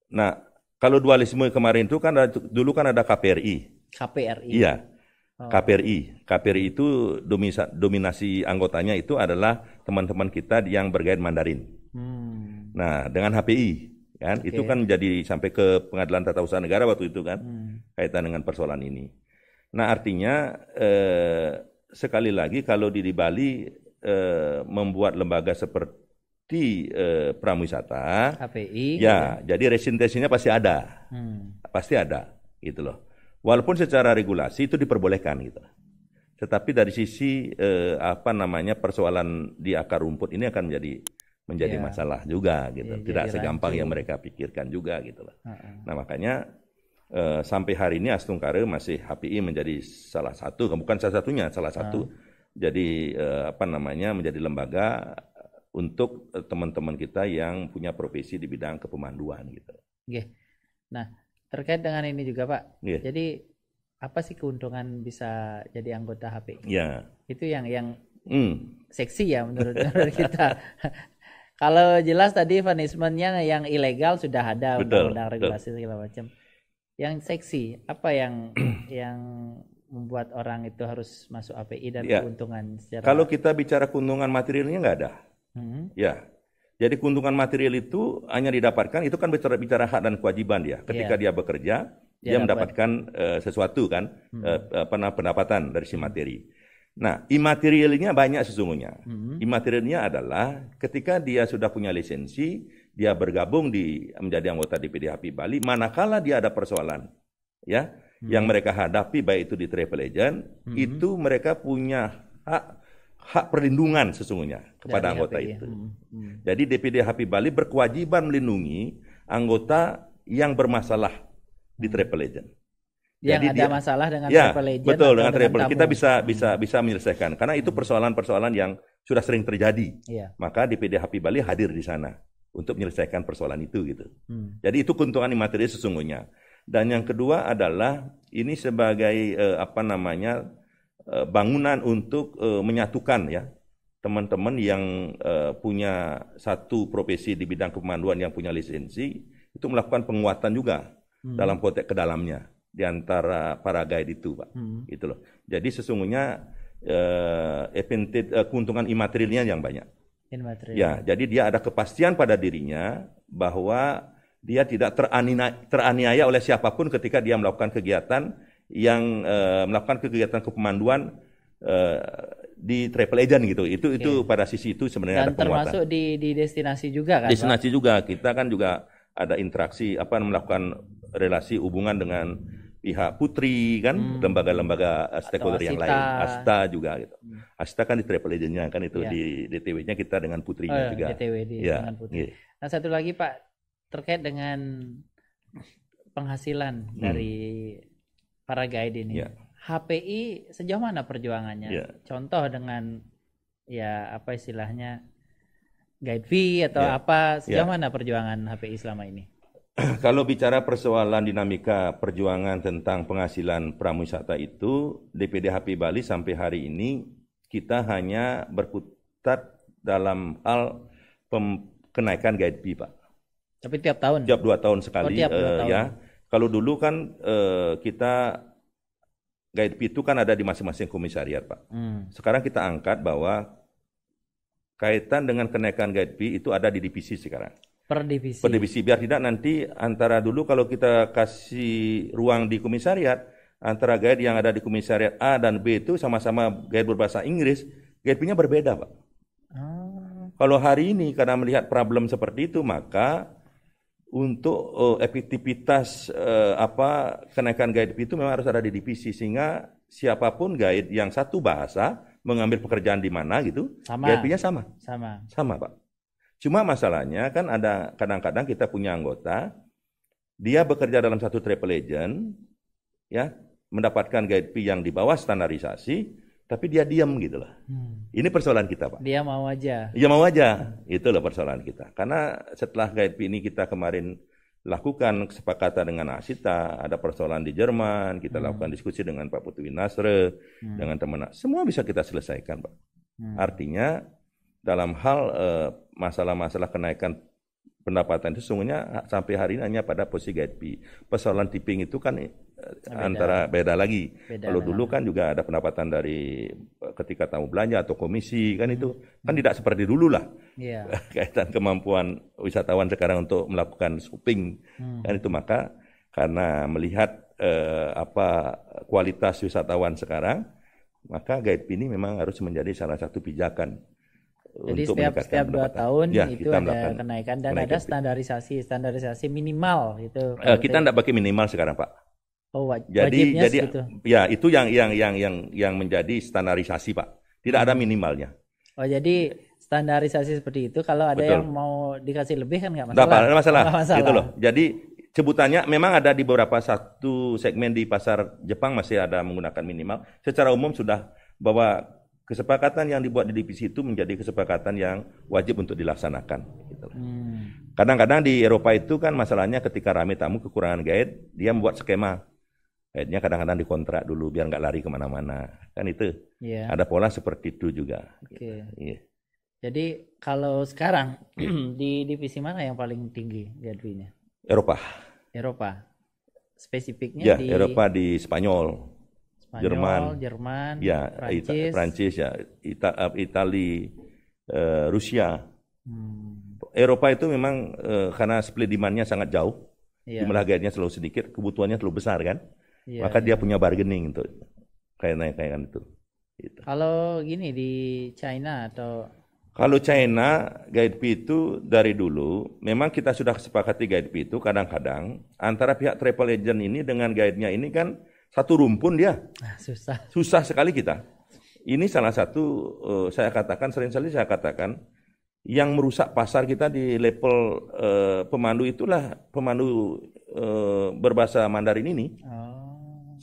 Nah, kalau dualisme kemarin itu kan dulu kan ada KPRI. KPRI. Iya. KPRI itu dominasi anggotanya itu adalah teman-teman kita yang bergaya Mandarin. Nah, dengan HPI kan itu kan menjadi sampai ke Pengadilan Tata Usaha Negara waktu itu kan kaitan dengan persoalan ini. Nah, artinya sekali lagi kalau di Bali membuat lembaga seperti pramuwisata, HPI, jadi representasinya pasti ada, gitu loh. Walaupun secara regulasi itu diperbolehkan gitu. Tetapi dari sisi persoalan di akar rumput ini akan menjadi masalah juga gitu. Tidak segampang yang mereka pikirkan juga gitu loh. Nah, makanya sampai hari ini Astungkare masih HPI menjadi salah satu, bukan salah satunya, salah satu. Jadi menjadi lembaga untuk teman-teman kita yang punya profesi di bidang kepemanduan gitu. Nah, terkait dengan ini juga, Pak. Jadi apa sih keuntungan bisa jadi anggota HPI? Itu yang seksi ya menurut kita. Kalau jelas tadi punishment-nya yang ilegal sudah ada, undang-undang regulasi segala macam. Yang seksi, apa yang membuat orang itu harus masuk HPI dan keuntungan secara... Kalau kita bicara keuntungan materialnya nggak ada. Jadi keuntungan material itu hanya didapatkan, itu kan bicara hak dan kewajiban dia. Ketika dia bekerja, dia mendapatkan sesuatu kan, pendapatan dari si materi. Nah, imaterialnya banyak sesungguhnya. Imaterialnya adalah ketika dia sudah punya lisensi, dia bergabung menjadi anggota DPD HPI Bali, manakala dia ada persoalan, yang mereka hadapi baik itu di travel agent, itu mereka punya hak perlindungan sesungguhnya kepada anggota itu. Jadi DPD HPI Bali berkewajiban melindungi anggota yang bermasalah di travel agent. Yang ada masalah dengan travel agent. Betul, dengan travel agent. Kita bisa menyelesaikan karena itu persoalan-persoalan yang sudah sering terjadi. Maka DPD HPI Bali hadir di sana untuk menyelesaikan persoalan itu gitu. Jadi itu keuntungan imaterial sesungguhnya. Dan yang kedua adalah ini sebagai bangunan untuk menyatukan teman-teman yang punya satu profesi di bidang kepemanduan yang punya lisensi, itu melakukan penguatan juga dalam konteks ke dalamnya di antara para guide itu, Pak. Gitu loh. Jadi sesungguhnya keuntungan imaterialnya yang banyak. Jadi dia ada kepastian pada dirinya bahwa dia tidak teraniaya oleh siapapun ketika dia melakukan kegiatan melakukan kegiatan kepemanduan di travel agent gitu. Itu pada sisi itu sebenarnya dan ada penguatan. Termasuk di destinasi juga kan? Destinasi juga. Kita kan juga ada interaksi melakukan relasi hubungan dengan pihak Putri kan, lembaga-lembaga stakeholder yang lain, Asta juga gitu. Asta kan di travel agent-nya kan itu di DTW-nya kita dengan Putrinya juga. DTW dengan Putri. Nah, satu lagi Pak, terkait dengan penghasilan dari para guide ini. HPI sejauh mana perjuangannya? Contoh dengan istilahnya guide fee atau sejauh mana perjuangan HPI selama ini? Kalau bicara persoalan dinamika perjuangan tentang penghasilan pramuwisata itu, DPD HPI Bali sampai hari ini kita hanya berkutat dalam hal kenaikan guide fee, Pak. Tapi tiap tahun? Tiap 2 tahun sekali. Kalau dulu kan kita guide fee itu kan ada di masing-masing komisariat, Pak. Sekarang kita angkat bahwa kaitan dengan kenaikan guide fee itu ada di divisi sekarang. Per divisi. Per divisi, biar tidak nanti antara dulu kalau kita kasih ruang di komisariat, antara guide yang ada di komisariat A dan B itu sama-sama guide berbahasa Inggris, guide B-nya berbeda, Pak. Kalau hari ini karena melihat problem seperti itu, maka untuk efektivitas kenaikan guide B itu memang harus ada di divisi, sehingga siapapun guide yang satu bahasa mengambil pekerjaan di mana gitu, guide B-nya sama, Pak. Cuma masalahnya kan ada kadang-kadang kita punya anggota, dia bekerja dalam satu travel agent, ya mendapatkan guide B yang di bawah standarisasi, tapi dia diam gitu loh. Ini persoalan kita, Pak. Dia mau aja. Iya mau aja, itu loh persoalan kita. Karena setelah guide B ini kita kemarin lakukan kesepakatan dengan Asita, ada persoalan di Jerman, kita lakukan diskusi dengan Pak Putu Nasre, dengan teman, semua bisa kita selesaikan, Pak. Artinya dalam hal masalah-masalah kenaikan pendapatan itu sesungguhnya sampai hari ini hanya pada posisi guide B. Persoalan tipping itu kan beda lagi. Kalau dulu kan juga ada pendapatan dari ketika tamu belanja atau komisi, kan itu kan tidak seperti dulu lah. Kaitan kemampuan wisatawan sekarang untuk melakukan shopping, kan itu. Maka karena melihat kualitas wisatawan sekarang, maka guide B ini memang harus menjadi salah satu pijakan. Jadi setiap 2 tahun itu ada kenaikan dan ada standarisasi minimal itu. Kita tidak pakai minimal sekarang, Pak. Jadi gitu. Ya itu yang menjadi standarisasi, Pak. Tidak ada minimalnya. Oh, jadi standarisasi seperti itu, kalau ada yang mau dikasih lebih kan nggak masalah. Nggak masalah. Gitu loh. Jadi sebutannya memang ada di beberapa satu segmen di pasar Jepang masih ada menggunakan minimal. Secara umum sudah bahwa kesepakatan yang dibuat di divisi itu menjadi kesepakatan yang wajib untuk dilaksanakan. Gitu. Kadang-kadang di Eropa itu kan masalahnya ketika ramai tamu kekurangan guide, dia membuat skema. Guide-nya kadang-kadang dikontrak dulu biar nggak lari kemana-mana. Kan itu. Ada pola seperti itu juga. Jadi kalau sekarang di divisi mana yang paling tinggi guide-nya? Eropa. Spesifiknya di Eropa di Spanyol. Jerman, ya, Prancis, ya, Itali, Rusia. Eropa itu memang karena supply demand-nya sangat jauh, jumlah guide-nya selalu sedikit, kebutuhannya selalu besar kan, maka dia punya bargaining untuk kayak itu. Gitu. Kalau gini di China atau? Kalau China, guide B itu dari dulu, memang kita sudah sepakati guide B itu kadang-kadang antara pihak travel agent ini dengan guide-nya ini kan satu rumpun dia. Susah sekali kita. Ini salah satu sering saya katakan yang merusak pasar kita di level pemandu itulah pemandu berbahasa Mandarin ini.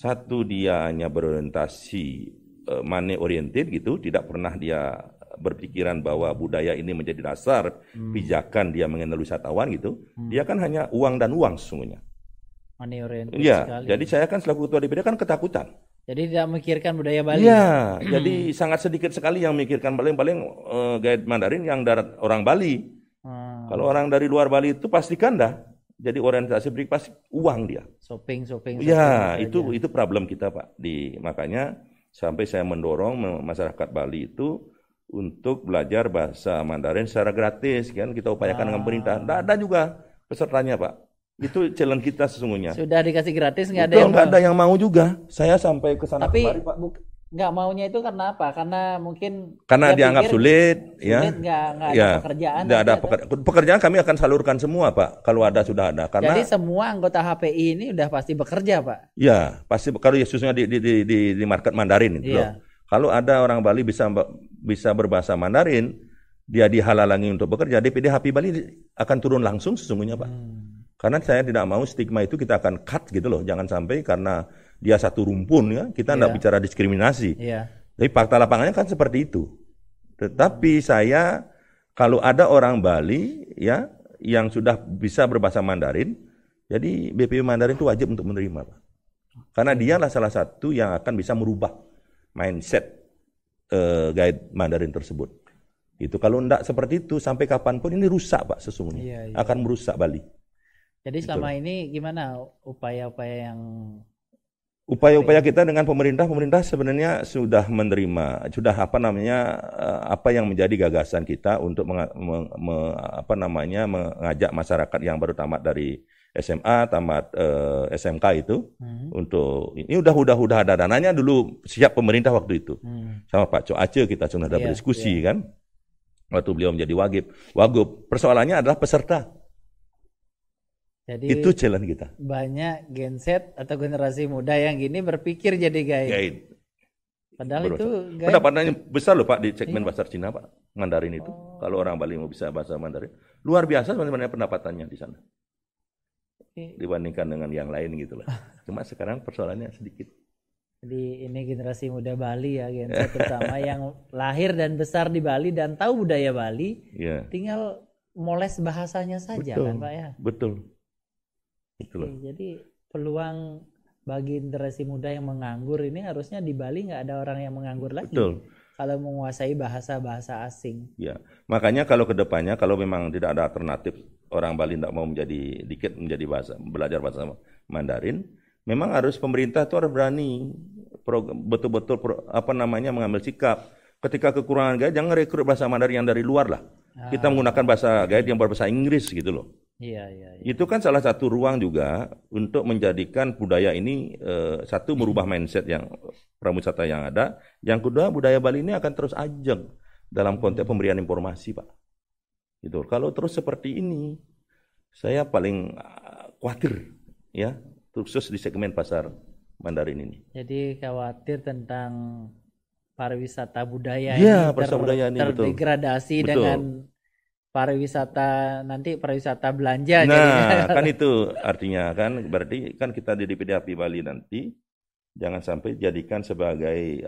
Satu, dia hanya berorientasi money oriented gitu, tidak pernah dia berpikiran bahwa budaya ini menjadi dasar pijakan dia mengenal wisatawan gitu. Dia kan hanya uang dan uang sesungguhnya. Sekali. Jadi saya kan selaku ketua DPD kan ketakutan. Jadi tidak memikirkan budaya Bali. Iya, jadi sangat sedikit sekali yang memikirkan paling guide Mandarin yang dari orang Bali. Kalau orang dari luar Bali itu pastikan dah. Jadi orientasi pasti uang dia. Shopping. Ya, itu problem kita, Pak. Makanya sampai saya mendorong masyarakat Bali itu untuk belajar bahasa Mandarin secara gratis, kan kita upayakan dengan pemerintah. Tidak ada juga pesertanya, Pak. Itu challenge kita sesungguhnya. Sudah dikasih gratis nggak ada yang mau juga. Saya sampai ke sana kemari, Pak. Nggak maunya itu karena apa? Karena mungkin dianggap sulit, nggak ada pekerjaan. Nggak ada pekerjaan kami akan salurkan semua, Pak. Kalau ada sudah ada. Karena jadi semua anggota HPI ini udah pasti bekerja, Pak. Ya, pasti kalau khususnya di market Mandarin itu. Kalau ada orang Bali bisa berbahasa Mandarin, dia dihalangi untuk bekerja, DPD HPI Bali akan turun langsung sesungguhnya, Pak. Karena saya tidak mau stigma itu kita akan cut gitu loh. Jangan sampai karena dia satu rumpun ya, kita tidak bicara diskriminasi. Tapi fakta lapangannya kan seperti itu. Tetapi saya kalau ada orang Bali ya yang sudah bisa berbahasa Mandarin, jadi BPU Mandarin itu wajib untuk menerima, Pak. Karena dialah salah satu yang akan bisa merubah mindset guide Mandarin tersebut. Itu kalau tidak seperti itu sampai kapanpun ini rusak, Pak, sesungguhnya. Akan merusak Bali. Jadi selama ini gimana upaya-upaya yang Upaya-upaya kita dengan pemerintah sebenarnya sudah menerima, sudah apa yang menjadi gagasan kita untuk mengajak masyarakat yang baru tamat dari SMA, tamat SMK itu untuk ini udah ada dananya dulu siap pemerintah waktu itu. Sama Pak Cok Aceh kita sudah ada berdiskusi kan. Waktu beliau menjadi wagub. Persoalannya adalah peserta. Jadi itu challenge kita. Banyak Gen Z atau generasi muda yang gini berpikir jadi guide. Padahal itu guide. Pendapatannya besar loh Pak di segmen pasar Cina Pak, Mandarin itu. Kalau orang Bali mau bisa bahasa Mandarin, luar biasa sebenarnya pendapatannya di sana. Dibandingkan dengan yang lain gitu loh. Cuma sekarang persoalannya sedikit. Jadi ini generasi muda Bali ya, Gen Z terutama yang lahir dan besar di Bali dan tahu budaya Bali. Tinggal moles bahasanya saja. Betul, kan Pak ya. Betul. Jadi peluang bagi generasi muda yang menganggur ini harusnya di Bali nggak ada orang yang menganggur lagi. Betul. Kalau menguasai bahasa asing. Ya, makanya kalau kedepannya kalau memang tidak ada alternatif orang Bali tidak mau belajar bahasa Mandarin, memang harus pemerintah itu harus berani betul-betul mengambil sikap. Ketika kekurangan guide jangan rekrut bahasa Mandarin yang dari luar lah. Kita menggunakan bahasa guide yang berbahasa Inggris gitu loh. Iya. Itu kan salah satu ruang juga untuk menjadikan budaya ini satu merubah mindset yang prawisata yang ada. Yang kedua budaya Bali ini akan terus ajeng dalam konteks pemberian informasi Pak. Gitu. Kalau terus seperti ini, saya paling khawatir ya, khusus di segmen pasar Mandarin ini. Jadi khawatir tentang pariwisata budaya ini terdegradasi betul. Dengan pariwisata belanja. Nah, kan itu artinya kan berarti kan kita di DPD HAPI Bali nanti jangan sampai jadikan sebagai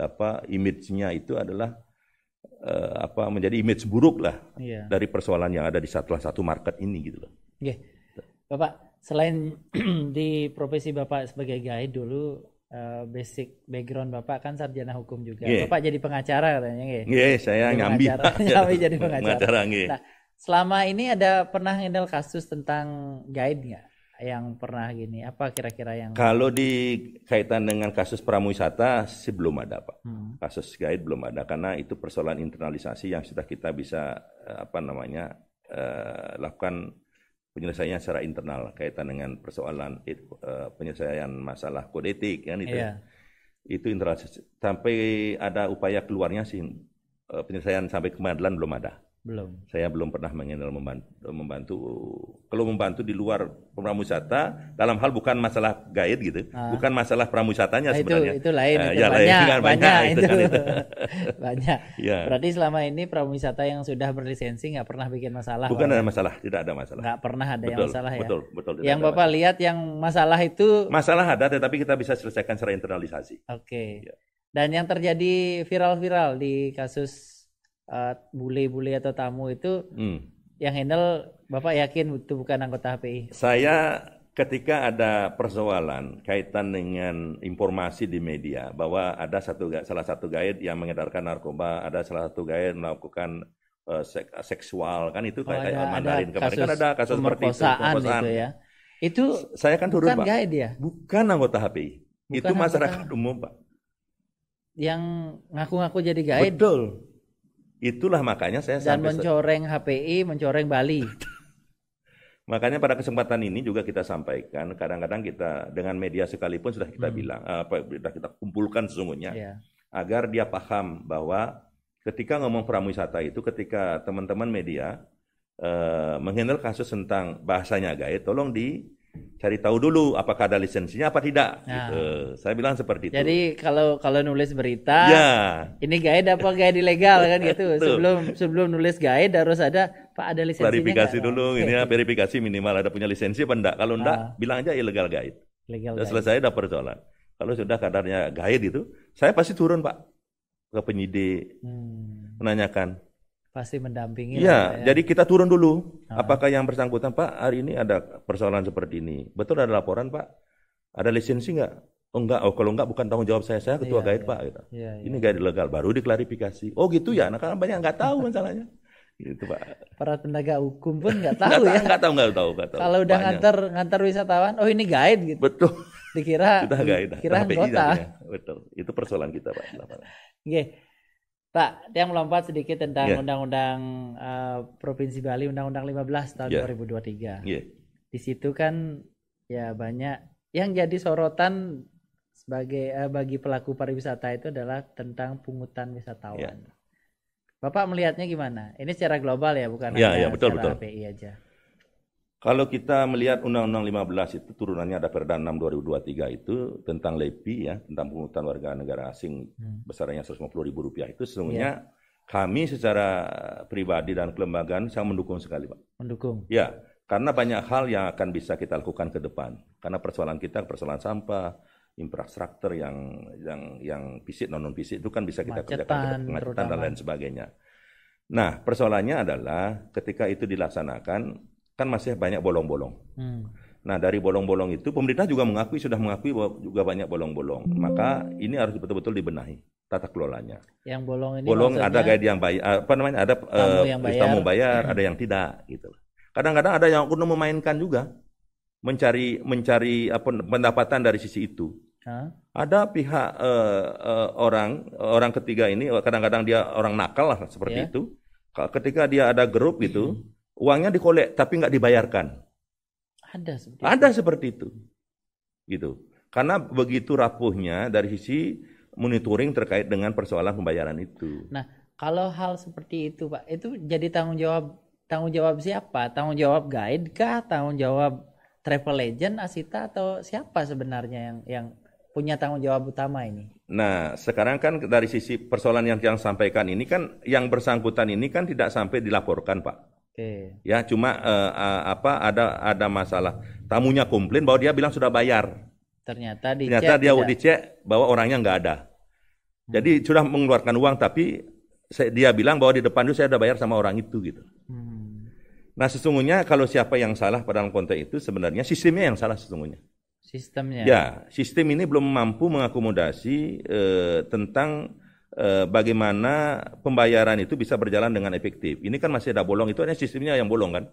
image-nya itu adalah menjadi image buruk lah dari persoalan yang ada di salah satu market ini gitu loh. Oke. Bapak, selain di profesi Bapak sebagai guide dulu, basic background Bapak kan sarjana hukum juga. Bapak jadi pengacara katanya saya nyambi jadi pengacara. Nah, selama ini pernah handle kasus tentang guide nggak? Yang pernah gini, apa kira-kira yang... Kalau dikaitan dengan kasus pramuwisata sih belum ada Pak. Kasus guide belum ada karena itu persoalan internalisasi yang sudah kita bisa lakukan penyelesaiannya secara internal kaitan dengan persoalan penyelesaian masalah kode etik kan itu. Itu internalisasi. Sampai ada upaya keluarnya sih penyelesaian sampai ke pengadilan belum ada. Belum. Saya belum pernah membantu. Kalau membantu di luar prawisata dalam hal bukan masalah guide gitu, bukan masalah prawisatanya sebenarnya. Itu lain. Banyak. Banyak. Ya. Berarti selama ini prawisata yang sudah berlisensi nggak pernah bikin masalah. Bukan ada masalah, tidak ada masalah. Nggak pernah ada yang masalah ya. Betul. Yang Bapak lihat yang masalah itu. Masalah ada, tetapi kita bisa selesaikan secara internalisasi. Oke. Ya. Dan yang terjadi viral-viral di kasus bule-bule atau tamu itu yang handle Bapak yakin itu bukan anggota HPI? Saya ketika ada persoalan kaitan dengan informasi di media bahwa ada salah satu guide yang mengedarkan narkoba, ada salah satu guide melakukan seksual kan itu kayak Mandarin kemarin kan ada kasus pemerkosaan itu ya. Itu saya kan turun Pak. Guide ya? Bukan anggota HPI. Itu masyarakat umum Pak. Yang ngaku-ngaku jadi guide. Betul. Itulah makanya saya dan mencoreng HPI, mencoreng Bali. Makanya pada kesempatan ini juga kita sampaikan, kadang-kadang kita dengan media sekalipun sudah kita bilang, sudah kita kumpulkan sesungguhnya, agar dia paham bahwa ketika ngomong prawisata itu, ketika teman-teman media menghandle kasus tentang bahasanya guide, tolong cari tahu dulu apakah ada lisensinya apa tidak. Gitu. Saya bilang seperti itu. Jadi kalau nulis berita, ini guide apa guide ilegal kan gitu. Sebelum nulis guide harus ada Pak ada lisensinya. Klarifikasi dulu, ini verifikasi minimal ada punya lisensi apa enggak. Kalau enggak, bilang aja ilegal guide. Sudah selesai ada persoalan. Kalau sudah kadarnya guide itu, saya pasti turun Pak ke penyidik menanyakan. Pasti mendampingi. Iya, jadi kita turun dulu. Apakah yang bersangkutan, Pak, hari ini ada persoalan seperti ini. Betul ada laporan, Pak? Ada lisensi nggak? Oh enggak, kalau enggak bukan tanggung jawab saya ketua guide, Pak. Gitu. Ini guide ilegal, baru diklarifikasi. Oh gitu ya, karena banyak nggak tahu masalahnya. Gitu, Pak. Para penegak hukum pun nggak tahu ya. Nggak tahu. Kalau udah ngantar wisatawan, oh ini guide gitu. Betul. Dikira anggota. Betul. Itu persoalan kita, Pak. Oke. Pak, yang melompat sedikit tentang Undang-Undang Provinsi Bali, Undang-Undang 15 tahun 2023. Di situ kan ya banyak yang jadi sorotan sebagai bagi pelaku pariwisata itu adalah tentang pungutan wisatawan. Bapak melihatnya gimana? Ini secara global ya, bukan hanya secara API aja. Kalau kita melihat Undang-Undang 15 itu turunannya ada Perda 6 2023 itu tentang LEPI ya, tentang pungutan warga negara asing besarnya Rp150.000 itu sesungguhnya kami secara pribadi dan kelembagaan sangat mendukung sekali, Pak. Mendukung. Ya, karena banyak hal yang akan bisa kita lakukan ke depan. Karena persoalan kita persoalan sampah, infrastruktur yang fisik non fisik itu kan bisa kita kerjakan, kemacetan dan lain sebagainya. Nah, persoalannya adalah ketika itu dilaksanakan kan masih banyak bolong-bolong. Nah, dari bolong-bolong itu pemerintah juga sudah mengakui bahwa juga banyak bolong-bolong. Maka ini harus betul-betul dibenahi tata kelolanya. Yang bolong ini ada guide yang bayar, ada tamu bayar, ada yang tidak gitu. Kadang-kadang ada yang oknum memainkan juga, mencari pendapatan dari sisi itu. Ada pihak orang ketiga ini kadang-kadang dia orang nakal lah seperti itu. Ketika dia ada grup gitu, uangnya dikolek tapi nggak dibayarkan. Ada seperti itu. Gitu. Karena begitu rapuhnya dari sisi monitoring terkait dengan persoalan pembayaran itu. Nah, kalau hal seperti itu, Pak, itu jadi tanggung jawab siapa? Tanggung jawab guide kah? Tanggung jawab travel agent, Asita, atau siapa sebenarnya yang punya tanggung jawab utama ini? Nah, sekarang kan dari sisi persoalan yang sampaikan ini kan yang bersangkutan ini kan tidak sampai dilaporkan, Pak. Ya, cuma ada masalah. Tamunya komplain bahwa dia bilang sudah bayar. Ternyata dia dicek bahwa orangnya nggak ada. Jadi sudah mengeluarkan uang tapi dia bilang bahwa di depan itu saya sudah bayar sama orang itu gitu. Nah, sesungguhnya kalau siapa yang salah pada dalam konteks itu sebenarnya sistemnya yang salah sesungguhnya. Sistemnya. Ya, sistem ini belum mampu mengakomodasi tentang bagaimana pembayaran itu bisa berjalan dengan efektif. Ini kan masih ada bolong, itu hanya sistemnya yang bolong kan.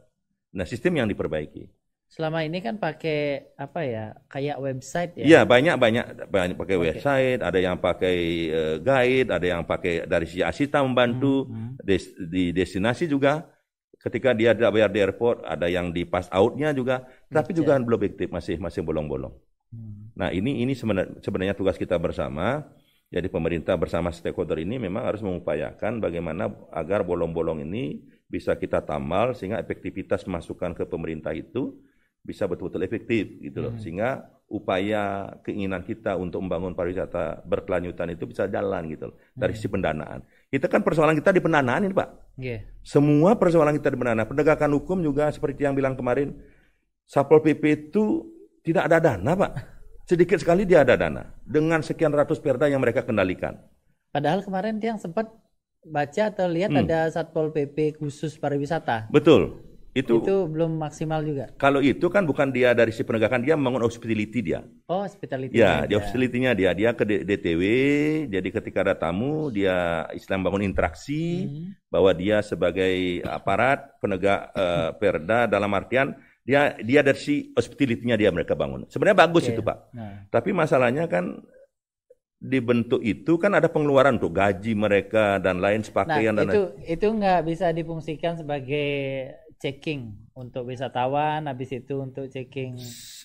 Nah, sistem yang diperbaiki. Selama ini kan pakai kayak website ya? Iya, banyak pakai website, ada yang pakai guide, ada yang pakai dari si Asita membantu, di destinasi juga. Ketika dia tidak bayar di airport, ada yang di pass out-nya juga, tapi juga belum efektif, masih bolong-bolong. Nah, ini sebenarnya tugas kita bersama. Jadi pemerintah bersama stakeholder ini memang harus mengupayakan bagaimana agar bolong-bolong ini bisa kita tambal sehingga efektivitas masukan ke pemerintah itu bisa betul-betul efektif gitu loh. Sehingga upaya keinginan kita untuk membangun pariwisata berkelanjutan itu bisa jalan gitu loh. Dari sisi pendanaan. Kita kan persoalan kita di pendanaan ini, Pak. Semua persoalan kita di pendanaan. Penegakan hukum juga seperti yang bilang kemarin, Satpol PP itu tidak ada dana, Pak. Sedikit sekali dia ada dana dengan sekian ratus perda yang mereka kendalikan. Padahal kemarin dia sempat baca atau lihat ada Satpol PP khusus pariwisata. Betul. Itu belum maksimal juga. Kalau itu kan bukan dia dari si penegakan, dia membangun hospitality dia. Oh, hospitality. Ya, dia hospitality-nya dia ke DTW, jadi ketika ada tamu dia bangun interaksi bahwa dia sebagai aparat penegak perda dalam artian dia dari si hospitality-nya dia mereka bangun. Sebenarnya bagus itu, Pak. Tapi masalahnya kan dibentuk itu kan ada pengeluaran untuk gaji mereka dan lain sebagainya. Itu nggak bisa difungsikan sebagai checking untuk wisatawan, habis itu untuk checking.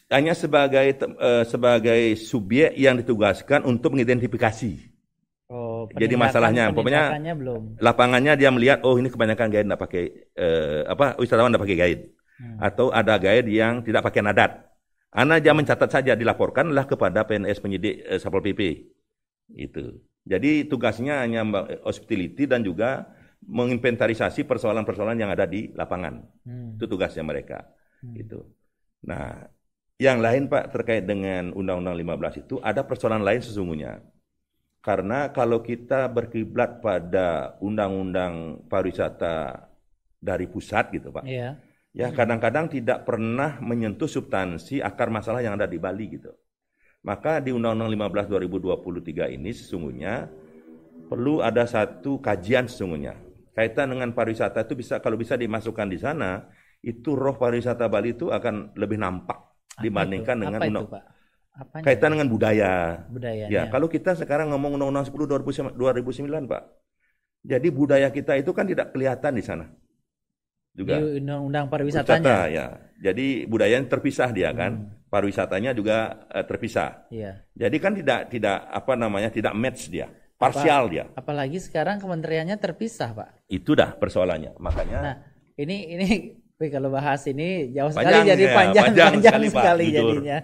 Hanya sebagai subjek yang ditugaskan untuk mengidentifikasi. Oh, jadi masalahnya, pokoknya lapangannya dia melihat, oh ini kebanyakan guide nggak pakai wisatawan nggak pakai guide. Atau ada guide yang tidak pakai nadat. Anda jangan mencatat saja, dilaporkanlah kepada PNS penyidik Satpol PP. Itu. Jadi tugasnya hanya hospitality dan juga menginventarisasi persoalan-persoalan yang ada di lapangan. Itu tugasnya mereka. Gitu. Nah, yang lain Pak terkait dengan Undang-Undang 15 itu ada persoalan lain sesungguhnya. Karena kalau kita berkiblat pada Undang-Undang Pariwisata dari pusat gitu Pak. Ya kadang-kadang tidak pernah menyentuh substansi akar masalah yang ada di Bali gitu. Maka di Undang-Undang 15 2023 ini sesungguhnya perlu ada satu kajian sesungguhnya. Kaitan dengan pariwisata itu kalau bisa dimasukkan di sana, itu roh pariwisata Bali itu akan lebih nampak dibandingkan dengan Apanya? Kaitan dengan budaya. Budayanya. Ya, kalau kita sekarang ngomong Undang-Undang 10 2009, Pak. Jadi budaya kita itu kan tidak kelihatan di sana. Juga. Di Undang-Undang pariwisatanya. Ya. Jadi budayanya terpisah dia kan. Pariwisatanya juga terpisah. Iya. Jadi kan tidak tidak match dia. Parsial dia. Apalagi sekarang kementeriannya terpisah, Pak. Itu dah persoalannya. Makanya Nah, ini kalau bahas ini jauh sekali jadi panjang sekali jadinya.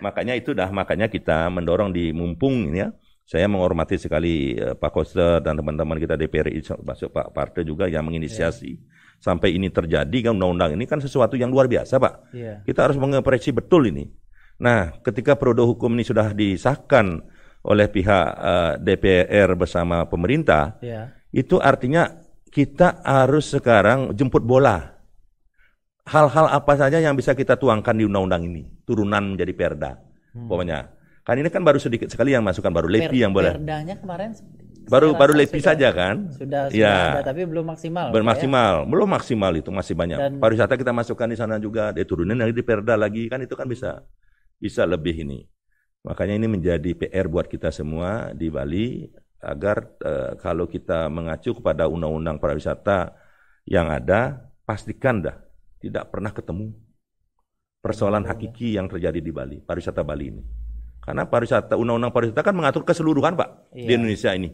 Makanya kita mendorong di mumpung ini ya. Saya menghormati sekali Pak Koster dan teman-teman kita DPR, masuk Pak Parte juga yang menginisiasi. Sampai ini terjadi kan, undang-undang ini kan sesuatu yang luar biasa, Pak. Kita harus mengapresiasi betul ini. Nah, ketika produk hukum ini sudah disahkan oleh pihak DPR bersama pemerintah, itu artinya kita harus sekarang jemput bola. Hal-hal apa saja yang bisa kita tuangkan di undang-undang ini, turunan menjadi perda, pokoknya. Kan ini kan baru sedikit sekali yang masukkan, baru LEPI yang boleh. Perdanya kemarin baru LEPI saja kan? Sudah ada, tapi belum maksimal. Belum maksimal itu masih banyak. Dan pariwisata kita masukkan di sana juga, diturunin lagi di perda lagi kan itu kan bisa lebih ini. Makanya ini menjadi PR buat kita semua di Bali agar kalau kita mengacu kepada undang-undang pariwisata yang ada, pastikan dah tidak pernah ketemu persoalan hakiki yang terjadi di Bali, pariwisata Bali ini. Karena undang-undang pariwisata kan mengatur keseluruhan, Pak, di Indonesia ini.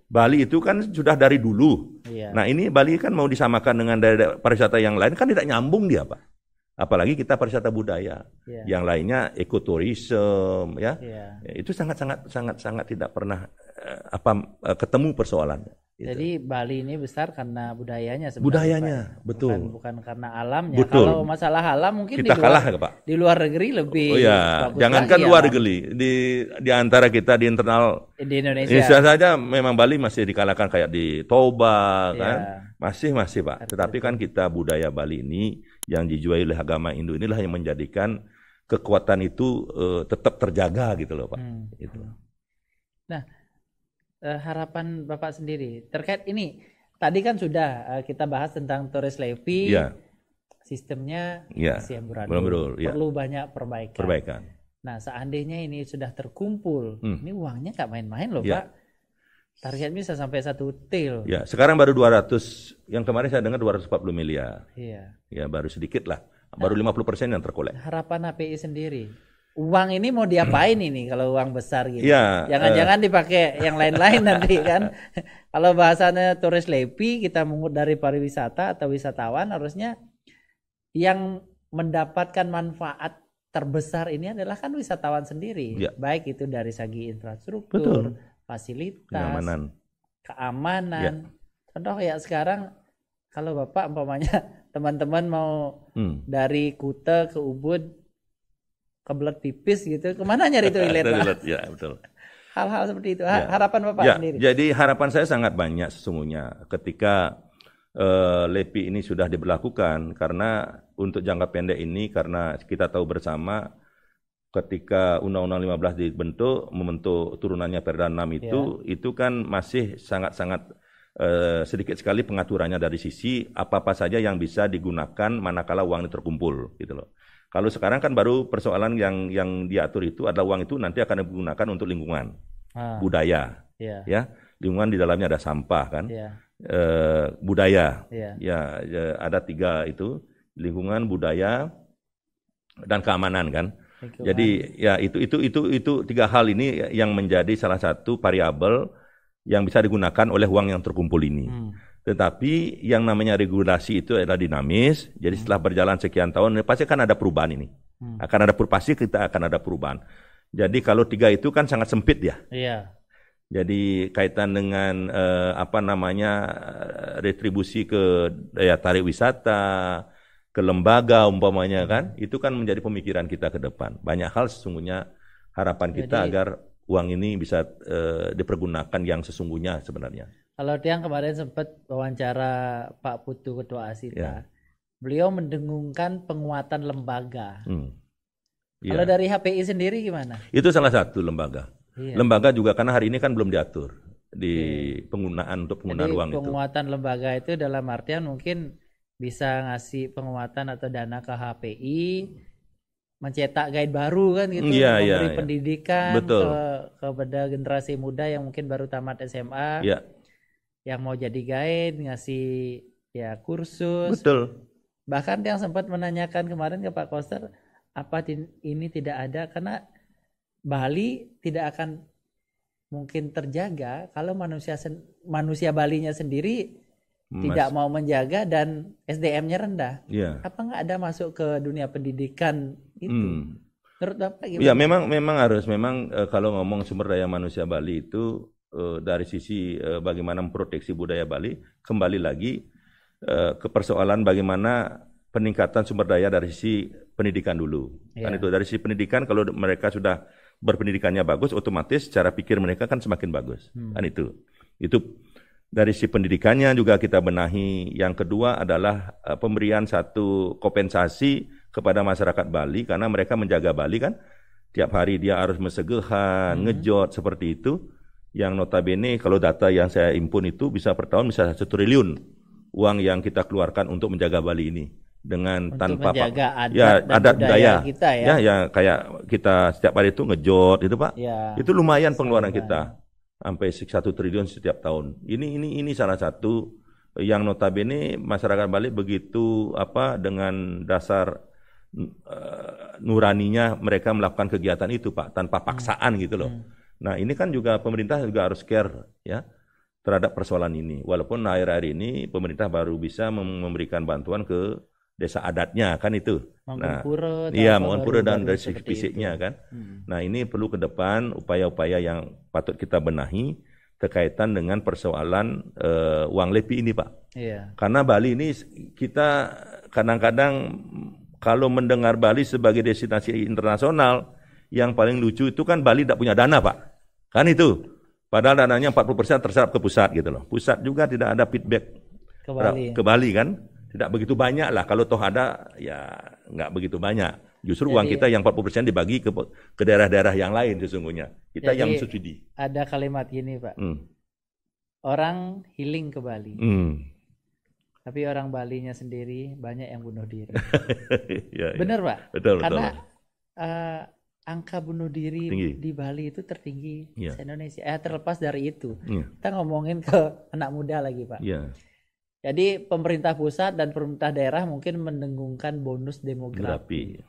Bali itu kan sudah dari dulu. Nah, ini Bali kan mau disamakan dengan daerah pariwisata yang lain kan tidak nyambung dia, Pak. Apalagi kita pariwisata budaya. Yang lainnya ekoturism ya. Itu sangat tidak pernah ketemu persoalannya. Jadi Bali ini besar karena budayanya sebenarnya. Budayanya, Pak. Betul. Bukan karena alamnya. Betul. Kalau masalah alam mungkin kita kalah, Pak. Di luar negeri lebih bagus. Jangankan luar negeri, di antara kita di internal di Indonesia saja memang Bali masih dikalahkan kayak di Toba kan. Masih Pak. Tetapi kan kita budaya Bali ini yang dijual oleh agama Hindu inilah yang menjadikan kekuatan itu tetap terjaga gitu loh, Pak. Itu. Nah, harapan Bapak sendiri terkait ini, tadi kan sudah kita bahas tentang turis levy, sistemnya masih amburadul, perlu banyak perbaikan. Nah, seandainya ini sudah terkumpul, ini uangnya nggak main-main loh, Pak. Targetnya bisa sampai 1 triliun. Ya, sekarang baru 200, yang kemarin saya dengar 240 miliar. Ya, baru sedikit lah, baru 50% yang terkolek. Harapan HPI sendiri. Uang ini mau diapain ini kalau uang besar gitu? Jangan-jangan dipakai yang lain-lain nanti kan. Kalau bahasanya turis levy, kita mengut dari pariwisata atau wisatawan, harusnya yang mendapatkan manfaat terbesar ini adalah kan wisatawan sendiri. Baik itu dari segi infrastruktur, fasilitas, keamanan. Contoh kayak sekarang, kalau Bapak umpamanya teman-teman mau dari Kuta ke Ubud, kebelet pipis gitu, kemana nyari toilet, Pak? Ya, betul. Hal-hal seperti itu. Harapan Bapak sendiri. Jadi harapan saya sangat banyak sesungguhnya ketika LEPI ini sudah diberlakukan, karena untuk jangka pendek ini, karena kita tahu bersama ketika Undang-Undang 15 membentuk turunannya Perda 6 itu kan masih sangat-sangat sedikit sekali pengaturannya dari sisi apa-apa saja yang bisa digunakan manakala uang ini terkumpul gitu loh. Kalau sekarang kan baru persoalan yang diatur itu adalah uang itu nanti akan digunakan untuk lingkungan, budaya, ya, lingkungan di dalamnya ada sampah kan, budaya, ada 3 itu, lingkungan, budaya, dan keamanan kan. Jadi ya itu 3 hal ini yang menjadi salah satu variabel yang bisa digunakan oleh uang yang terkumpul ini. Tetapi yang namanya regulasi itu adalah dinamis. Jadi setelah berjalan sekian tahun pasti akan ada perubahan ini. Pasti kita akan ada perubahan. Jadi kalau 3 itu kan sangat sempit ya. Jadi kaitan dengan retribusi ke daya tarik wisata, ke lembaga umpamanya kan, itu kan menjadi pemikiran kita ke depan. Banyak hal sesungguhnya harapan kita agar uang ini bisa dipergunakan yang sesungguhnya sebenarnya. Kalau Tiang kemarin sempat wawancara Pak Putu Ketua Asita, beliau mendengungkan penguatan lembaga. Kalau dari HPI sendiri gimana? Itu salah satu lembaga. Lembaga juga karena hari ini kan belum diatur di penggunaan uang itu. Penguatan lembaga itu dalam artian mungkin bisa ngasih penguatan atau dana ke HPI mencetak guide baru kan gitu, memberi pendidikan kepada generasi muda yang mungkin baru tamat SMA, yang mau jadi guide, ngasih ya kursus. Betul. Bahkan yang sempat menanyakan kemarin ke Pak Koster, apa ini tidak ada karena Bali tidak akan mungkin terjaga kalau manusia Balinya sendiri tidak mau menjaga dan SDM-nya rendah. Apa nggak ada masuk ke dunia pendidikan itu? Menurut Bapak gimana? Ya memang harus. Kalau ngomong sumber daya manusia Bali itu dari sisi bagaimana memproteksi budaya Bali, kembali lagi ke persoalan bagaimana peningkatan sumber daya dari sisi pendidikan dulu. Kan itu dari sisi pendidikan, kalau mereka sudah berpendidikannya bagus, otomatis cara pikir mereka kan semakin bagus. Kan itu dari sisi pendidikannya juga kita benahi. Yang kedua adalah pemberian satu kompensasi kepada masyarakat Bali, karena mereka menjaga Bali kan. Tiap hari dia harus mesegehan, ngejot seperti itu. Yang notabene kalau data yang saya impun itu bisa per tahun bisa 1 triliun uang yang kita keluarkan untuk menjaga Bali ini. Dengan untuk tanpa menjaga adat budaya kita ya kayak kita setiap hari itu ngejot itu Pak. Itu lumayan pengeluaran kita. Sampai 1 triliun setiap tahun. Ini salah satu yang notabene masyarakat Bali begitu dengan dasar nuraninya mereka melakukan kegiatan itu Pak, tanpa paksaan gitu loh. Nah ini kan juga pemerintah juga harus care ya terhadap persoalan ini. Walaupun akhir-akhir ini pemerintah baru bisa memberikan bantuan ke desa adatnya kan itu. Mangunpura dan dari fisiknya kan. Nah ini perlu ke depan upaya-upaya yang patut kita benahi terkaitan dengan persoalan uang LEPI ini Pak. Karena Bali ini kita kadang-kadang kalau mendengar Bali sebagai destinasi internasional, yang paling lucu itu kan Bali tidak punya dana Pak. Kan itu. Padahal dananya 40% terserap ke pusat gitu loh. Pusat juga tidak ada feedback ke Bali kan. Tidak begitu banyak lah, kalau toh ada ya nggak begitu banyak. Justru uang kita yang 40% dibagi ke daerah-daerah yang lain sesungguhnya. Kita yang subsidi. Ada kalimat gini Pak, orang healing ke Bali, tapi orang Balinya sendiri banyak yang bunuh diri. Benar Pak? Betul. Karena angka bunuh diri di Bali itu tertinggi se-Indonesia. Terlepas dari itu, kita ngomongin ke anak muda lagi Pak. Jadi pemerintah pusat dan pemerintah daerah mungkin mendengungkan bonus demografi.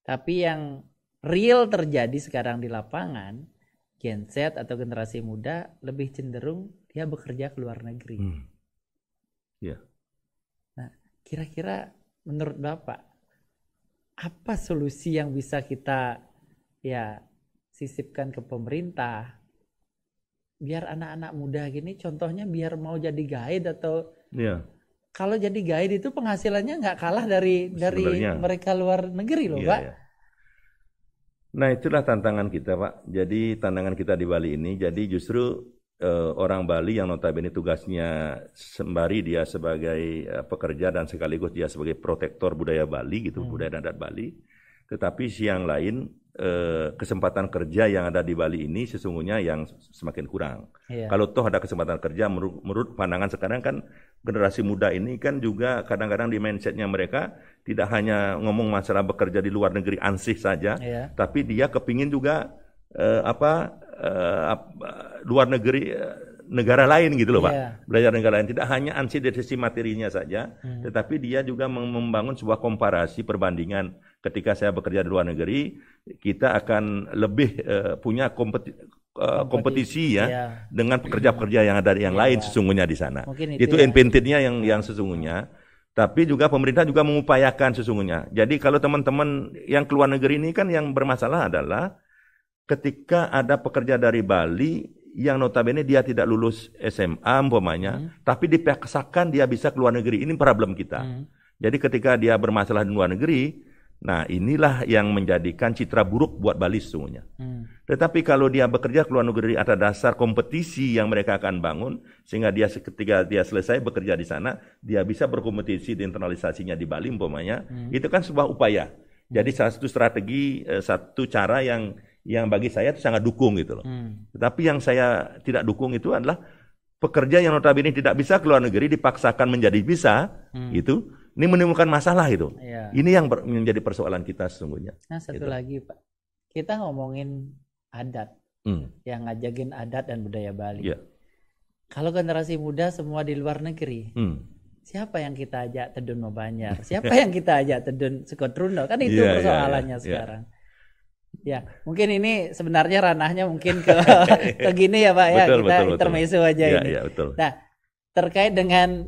Tapi yang real terjadi sekarang di lapangan, Gen Z atau generasi muda lebih cenderung dia bekerja ke luar negeri. Nah, kira-kira menurut Bapak, apa solusi yang bisa kita sisipkan ke pemerintah? Biar anak-anak muda gini, contohnya biar mau jadi guide atau kalau jadi guide itu penghasilannya nggak kalah dari mereka luar negeri loh Pak. Nah itulah tantangan kita Pak. Jadi tantangan kita di Bali ini, jadi justru orang Bali yang notabene tugasnya sembari dia sebagai pekerja dan sekaligus dia sebagai protektor budaya Bali gitu, budaya dan adat Bali. Tetapi siang lain kesempatan kerja yang ada di Bali ini sesungguhnya yang semakin kurang. Kalau toh ada kesempatan kerja, menurut pandangan sekarang kan generasi muda ini kan juga kadang-kadang di mindsetnya mereka tidak hanya ngomong masalah bekerja di luar negeri ansih saja, tapi dia kepingin juga luar negeri negara lain gitu loh Pak. Belajar negara lain, tidak hanya ansih dari sisi materinya saja, tetapi dia juga membangun sebuah komparasi perbandingan. Ketika saya bekerja di luar negeri, kita akan lebih punya kompetisi dengan pekerja-pekerja yang ada yang lain sesungguhnya di sana. Itu incentive-nya yang sesungguhnya. Tapi juga pemerintah juga mengupayakan sesungguhnya. Jadi kalau teman-teman yang keluar negeri ini kan yang bermasalah adalah ketika ada pekerja dari Bali yang notabene dia tidak lulus SMA umpamanya, tapi dipaksakan dia bisa keluar negeri. Ini problem kita. Jadi ketika dia bermasalah di luar negeri, nah inilah yang menjadikan citra buruk buat Bali sesungguhnya. Tetapi kalau dia bekerja ke luar negeri atas dasar kompetisi yang mereka akan bangun, sehingga dia ketika dia selesai bekerja di sana, dia bisa berkompetisi di internalisasinya di Bali umpamanya, itu kan sebuah upaya. Jadi satu strategi, satu cara yang bagi saya itu sangat dukung gitu loh. Tetapi yang saya tidak dukung itu adalah pekerja yang notabene tidak bisa keluar negeri dipaksakan menjadi bisa, gitu. Ini menimbulkan masalah itu. Ya. Ini yang menjadi persoalan kita sesungguhnya. Nah, satu lagi Pak, kita ngomongin adat, yang ngajakin adat dan budaya Bali. Ya. Kalau generasi muda semua di luar negeri, siapa yang kita ajak tedun Mabanyar? Siapa yang kita ajak tedun Sukotrunno? Kan itu persoalannya sekarang. Ya, mungkin ini sebenarnya ranahnya mungkin ke gini ya Pak ya, kita intermezzo aja ini. Betul. Nah, terkait dengan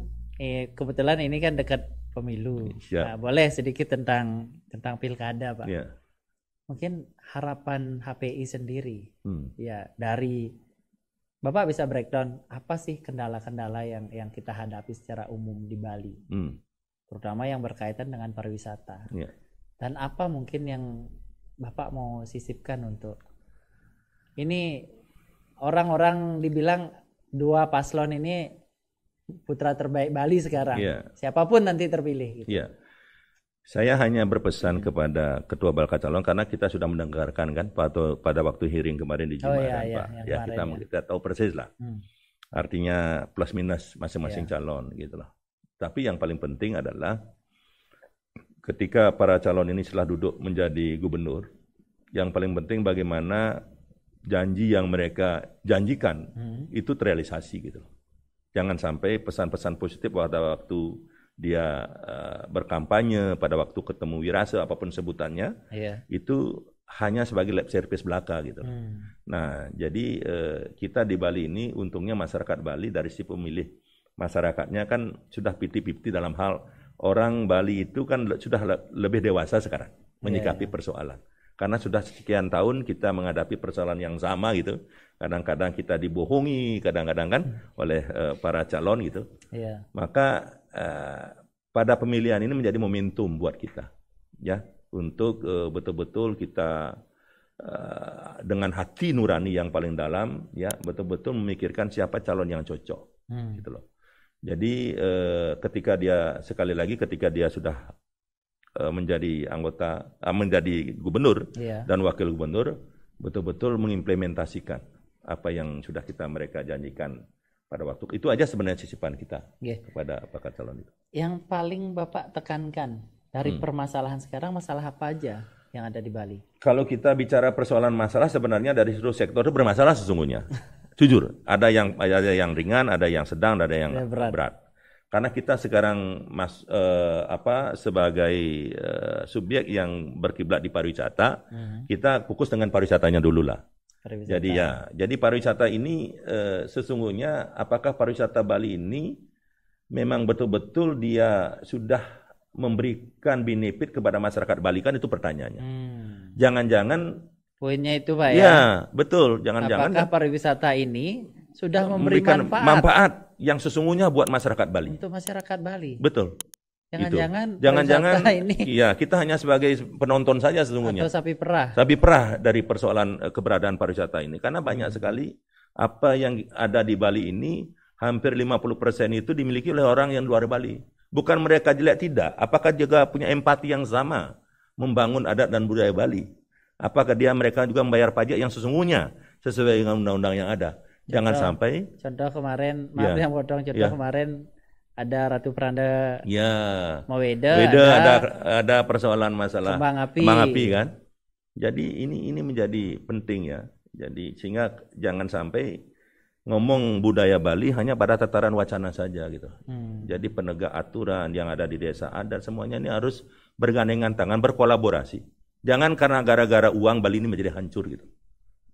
kebetulan ini kan dekat pemilu. Nah, boleh sedikit tentang pilkada Pak. Ya. Mungkin harapan HPI sendiri, ya dari Bapak bisa breakdown apa sih kendala-kendala yang kita hadapi secara umum di Bali, terutama yang berkaitan dengan pariwisata. Ya. Dan apa mungkin yang Bapak mau sisipkan untuk ini orang-orang dibilang 2 paslon ini putra terbaik Bali sekarang. Yeah. Siapapun nanti terpilih. Gitu. Yeah. Saya hanya berpesan kepada Ketua Bakal Calon karena kita sudah mendengarkan kan pada waktu hearing kemarin di Jimbaran, Pak. Ya kita tahu persis lah. Artinya plus minus masing-masing calon gitu loh. Tapi yang paling penting adalah ketika para calon ini setelah duduk menjadi gubernur, yang paling penting bagaimana janji yang mereka janjikan itu terrealisasi gitu. Jangan sampai pesan-pesan positif pada waktu dia berkampanye, pada waktu ketemu Wirase apapun sebutannya, itu hanya sebagai lip service belaka gitu. Nah, jadi kita di Bali ini untungnya masyarakat Bali dari si pemilih masyarakatnya kan sudah 50-50 dalam hal orang Bali itu kan sudah lebih dewasa sekarang menyikapi persoalan. Karena sudah sekian tahun kita menghadapi persoalan yang sama gitu. Kadang-kadang kita dibohongi, kadang-kadang kan oleh para calon gitu. Maka pada pemilihan ini menjadi momentum buat kita, ya, untuk betul-betul kita dengan hati nurani yang paling dalam, ya, betul-betul memikirkan siapa calon yang cocok, gitu loh. Jadi ketika dia sudah menjadi menjadi gubernur dan wakil gubernur, betul-betul mengimplementasikan apa yang sudah mereka janjikan pada waktu itu aja sebenarnya sisipan kita kepada bakal calon itu. Yang paling Bapak tekankan dari permasalahan sekarang, masalah apa aja yang ada di Bali? Kalau kita bicara persoalan masalah sebenarnya dari seluruh sektor itu bermasalah sesungguhnya. Jujur, ada yang ringan, ada yang sedang, ada yang berat. Karena kita sekarang sebagai subjek yang berkiblat di pariwisata, kita fokus dengan pariwisatanya dulu lah. Jadi pariwisata ini sesungguhnya apakah pariwisata Bali ini memang betul-betul dia sudah memberikan benefit kepada masyarakat Bali, kan itu pertanyaannya. Jangan-jangan poinnya itu Pak ya. Ya, betul. Jangan-jangan apakah pariwisata ini sudah memberikan manfaat yang sesungguhnya buat masyarakat Bali. Untuk masyarakat Bali. Betul. Jangan-jangan ini ya kita hanya sebagai penonton saja sesungguhnya. Atau sapi perah. Sapi perah dari persoalan keberadaan pariwisata ini, karena banyak sekali apa yang ada di Bali ini hampir 50% itu dimiliki oleh orang yang luar Bali. Bukan mereka jelek, tidak. Apakah juga punya empati yang sama membangun adat dan budaya Bali? Apakah mereka juga membayar pajak yang sesungguhnya sesuai dengan undang-undang yang ada? Jangan sampai. Contoh kemarin, maaf yang potong. Kemarin ada Ratu Pranda. Maweda. Ada persoalan masalah kembang api kan. Jadi ini menjadi penting ya. Jadi sehingga jangan sampai ngomong budaya Bali hanya pada tataran wacana saja gitu. Jadi penegak aturan yang ada di desa adat semuanya ini harus bergandengan tangan, berkolaborasi. Jangan karena gara-gara uang Bali ini menjadi hancur gitu.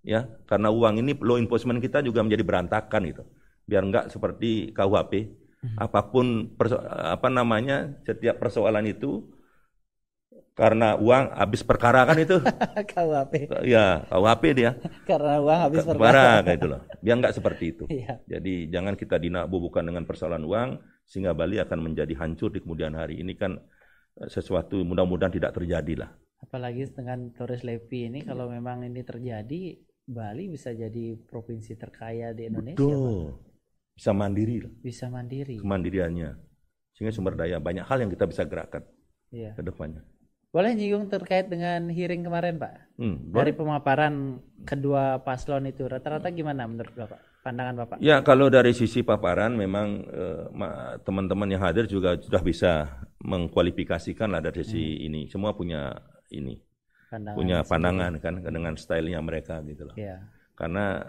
Ya, karena uang ini law enforcement kita juga menjadi berantakan gitu. Biar enggak seperti KUHP. Apapun setiap persoalan itu karena uang habis perkara kan itu. KUHP. Ya, KUHP dia. Karena uang habis perkara kayak itu loh. Biar enggak seperti itu. Jadi jangan kita bukan dengan persoalan uang sehingga Bali akan menjadi hancur di kemudian hari. Ini kan sesuatu mudah-mudahan tidak terjadi lah. Apalagi dengan Torres Levi ini, kalau memang ini terjadi, Bali bisa jadi provinsi terkaya di Indonesia. Betul. Pak. Bisa mandiri. Bisa mandiri. Kemandiriannya. Sehingga sumber daya, banyak hal yang kita bisa gerakkan ke depannya. Boleh nyinggung terkait dengan hearing kemarin, Pak? Dari pemaparan kedua paslon itu, rata-rata gimana menurut Bapak? Pandangan Bapak? Ya, kalau dari sisi paparan memang teman-teman yang hadir juga sudah bisa mengkualifikasikan lah dari sisi ini. Semua punya ini, pandangan kan dengan stylenya mereka gitu loh. Yeah. Karena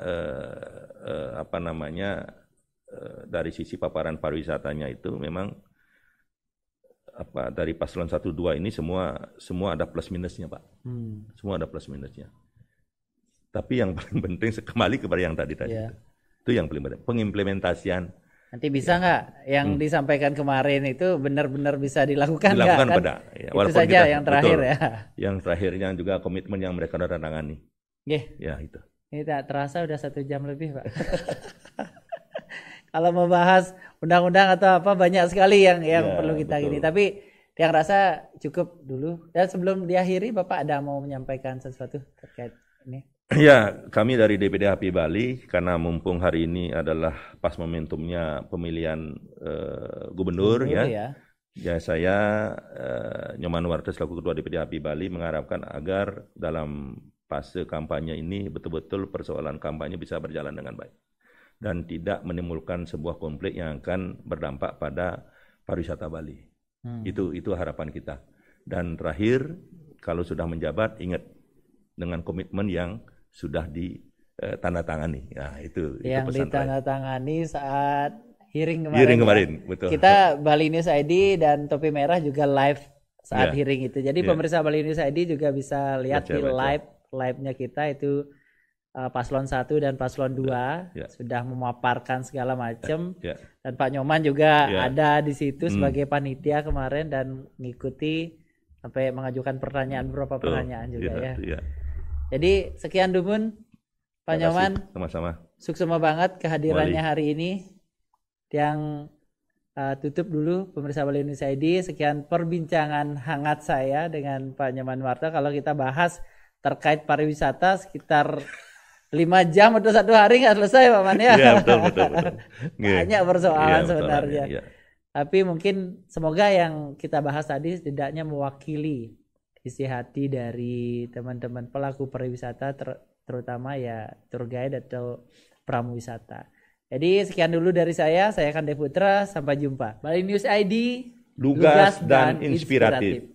dari sisi paparan pariwisatanya itu memang dari paslon 1-2 ini semua ada plus minusnya, Pak. Semua ada plus minusnya. Tapi yang paling penting kembali kepada yang tadi yeah. Itu yang paling penting, pengimplementasian. Nanti bisa nggak yang disampaikan kemarin itu benar-benar bisa dilakukan nggak? Itu saja yang terakhir ya. Yang terakhirnya juga komitmen yang mereka sudah tangani. Ya itu. Ini tak terasa udah 1 jam lebih, Pak. Kalau mau bahas undang-undang atau apa banyak sekali yang perlu kita gini. Tapi yang rasa cukup dulu. Dan sebelum diakhiri, Bapak ada mau menyampaikan sesuatu terkait ini? Ya, kami dari DPD HPI Bali, karena mumpung hari ini adalah pas momentumnya pemilihan gubernur ya. Ya, saya Nyoman Warta selaku Ketua DPD HPI Bali mengharapkan agar dalam fase kampanye ini betul-betul persoalan kampanye bisa berjalan dengan baik dan tidak menimbulkan sebuah konflik yang akan berdampak pada pariwisata Bali. Itu harapan kita. Dan terakhir, kalau sudah menjabat, ingat dengan komitmen yang sudah ditandatangani. Nah, itu yang ditandatangani saat hearing kemarin. Hearing kemarin, betul. Kita Bali News ID dan Topi Merah juga live saat hearing itu. Jadi pemirsa Bali News ID juga bisa lihat di live-nya kita itu paslon 1 dan paslon 2 sudah memaparkan segala macam. Dan Pak Nyoman juga ada di situ sebagai panitia kemarin dan mengikuti sampai mengajukan beberapa pertanyaan juga ya. Jadi sekian Dumun, Pak Nyoman. Sama-sama. Suksema banget kehadirannya hari ini. Yang tutup dulu pemirsa Bali News ID. Sekian perbincangan hangat saya dengan Pak Nyoman Warta. Kalau kita bahas terkait pariwisata sekitar 5 jam atau 1 hari nggak selesai Pak Man ya. Iya betul. Banyak persoalan sebenarnya. Tapi mungkin semoga yang kita bahas tadi setidaknya mewakili isi hati dari teman-teman pelaku pariwisata terutama ya tour guide atau pramuwisata. Jadi sekian dulu dari saya Kande Putra, sampai jumpa. Bali News ID, lugas dan inspiratif.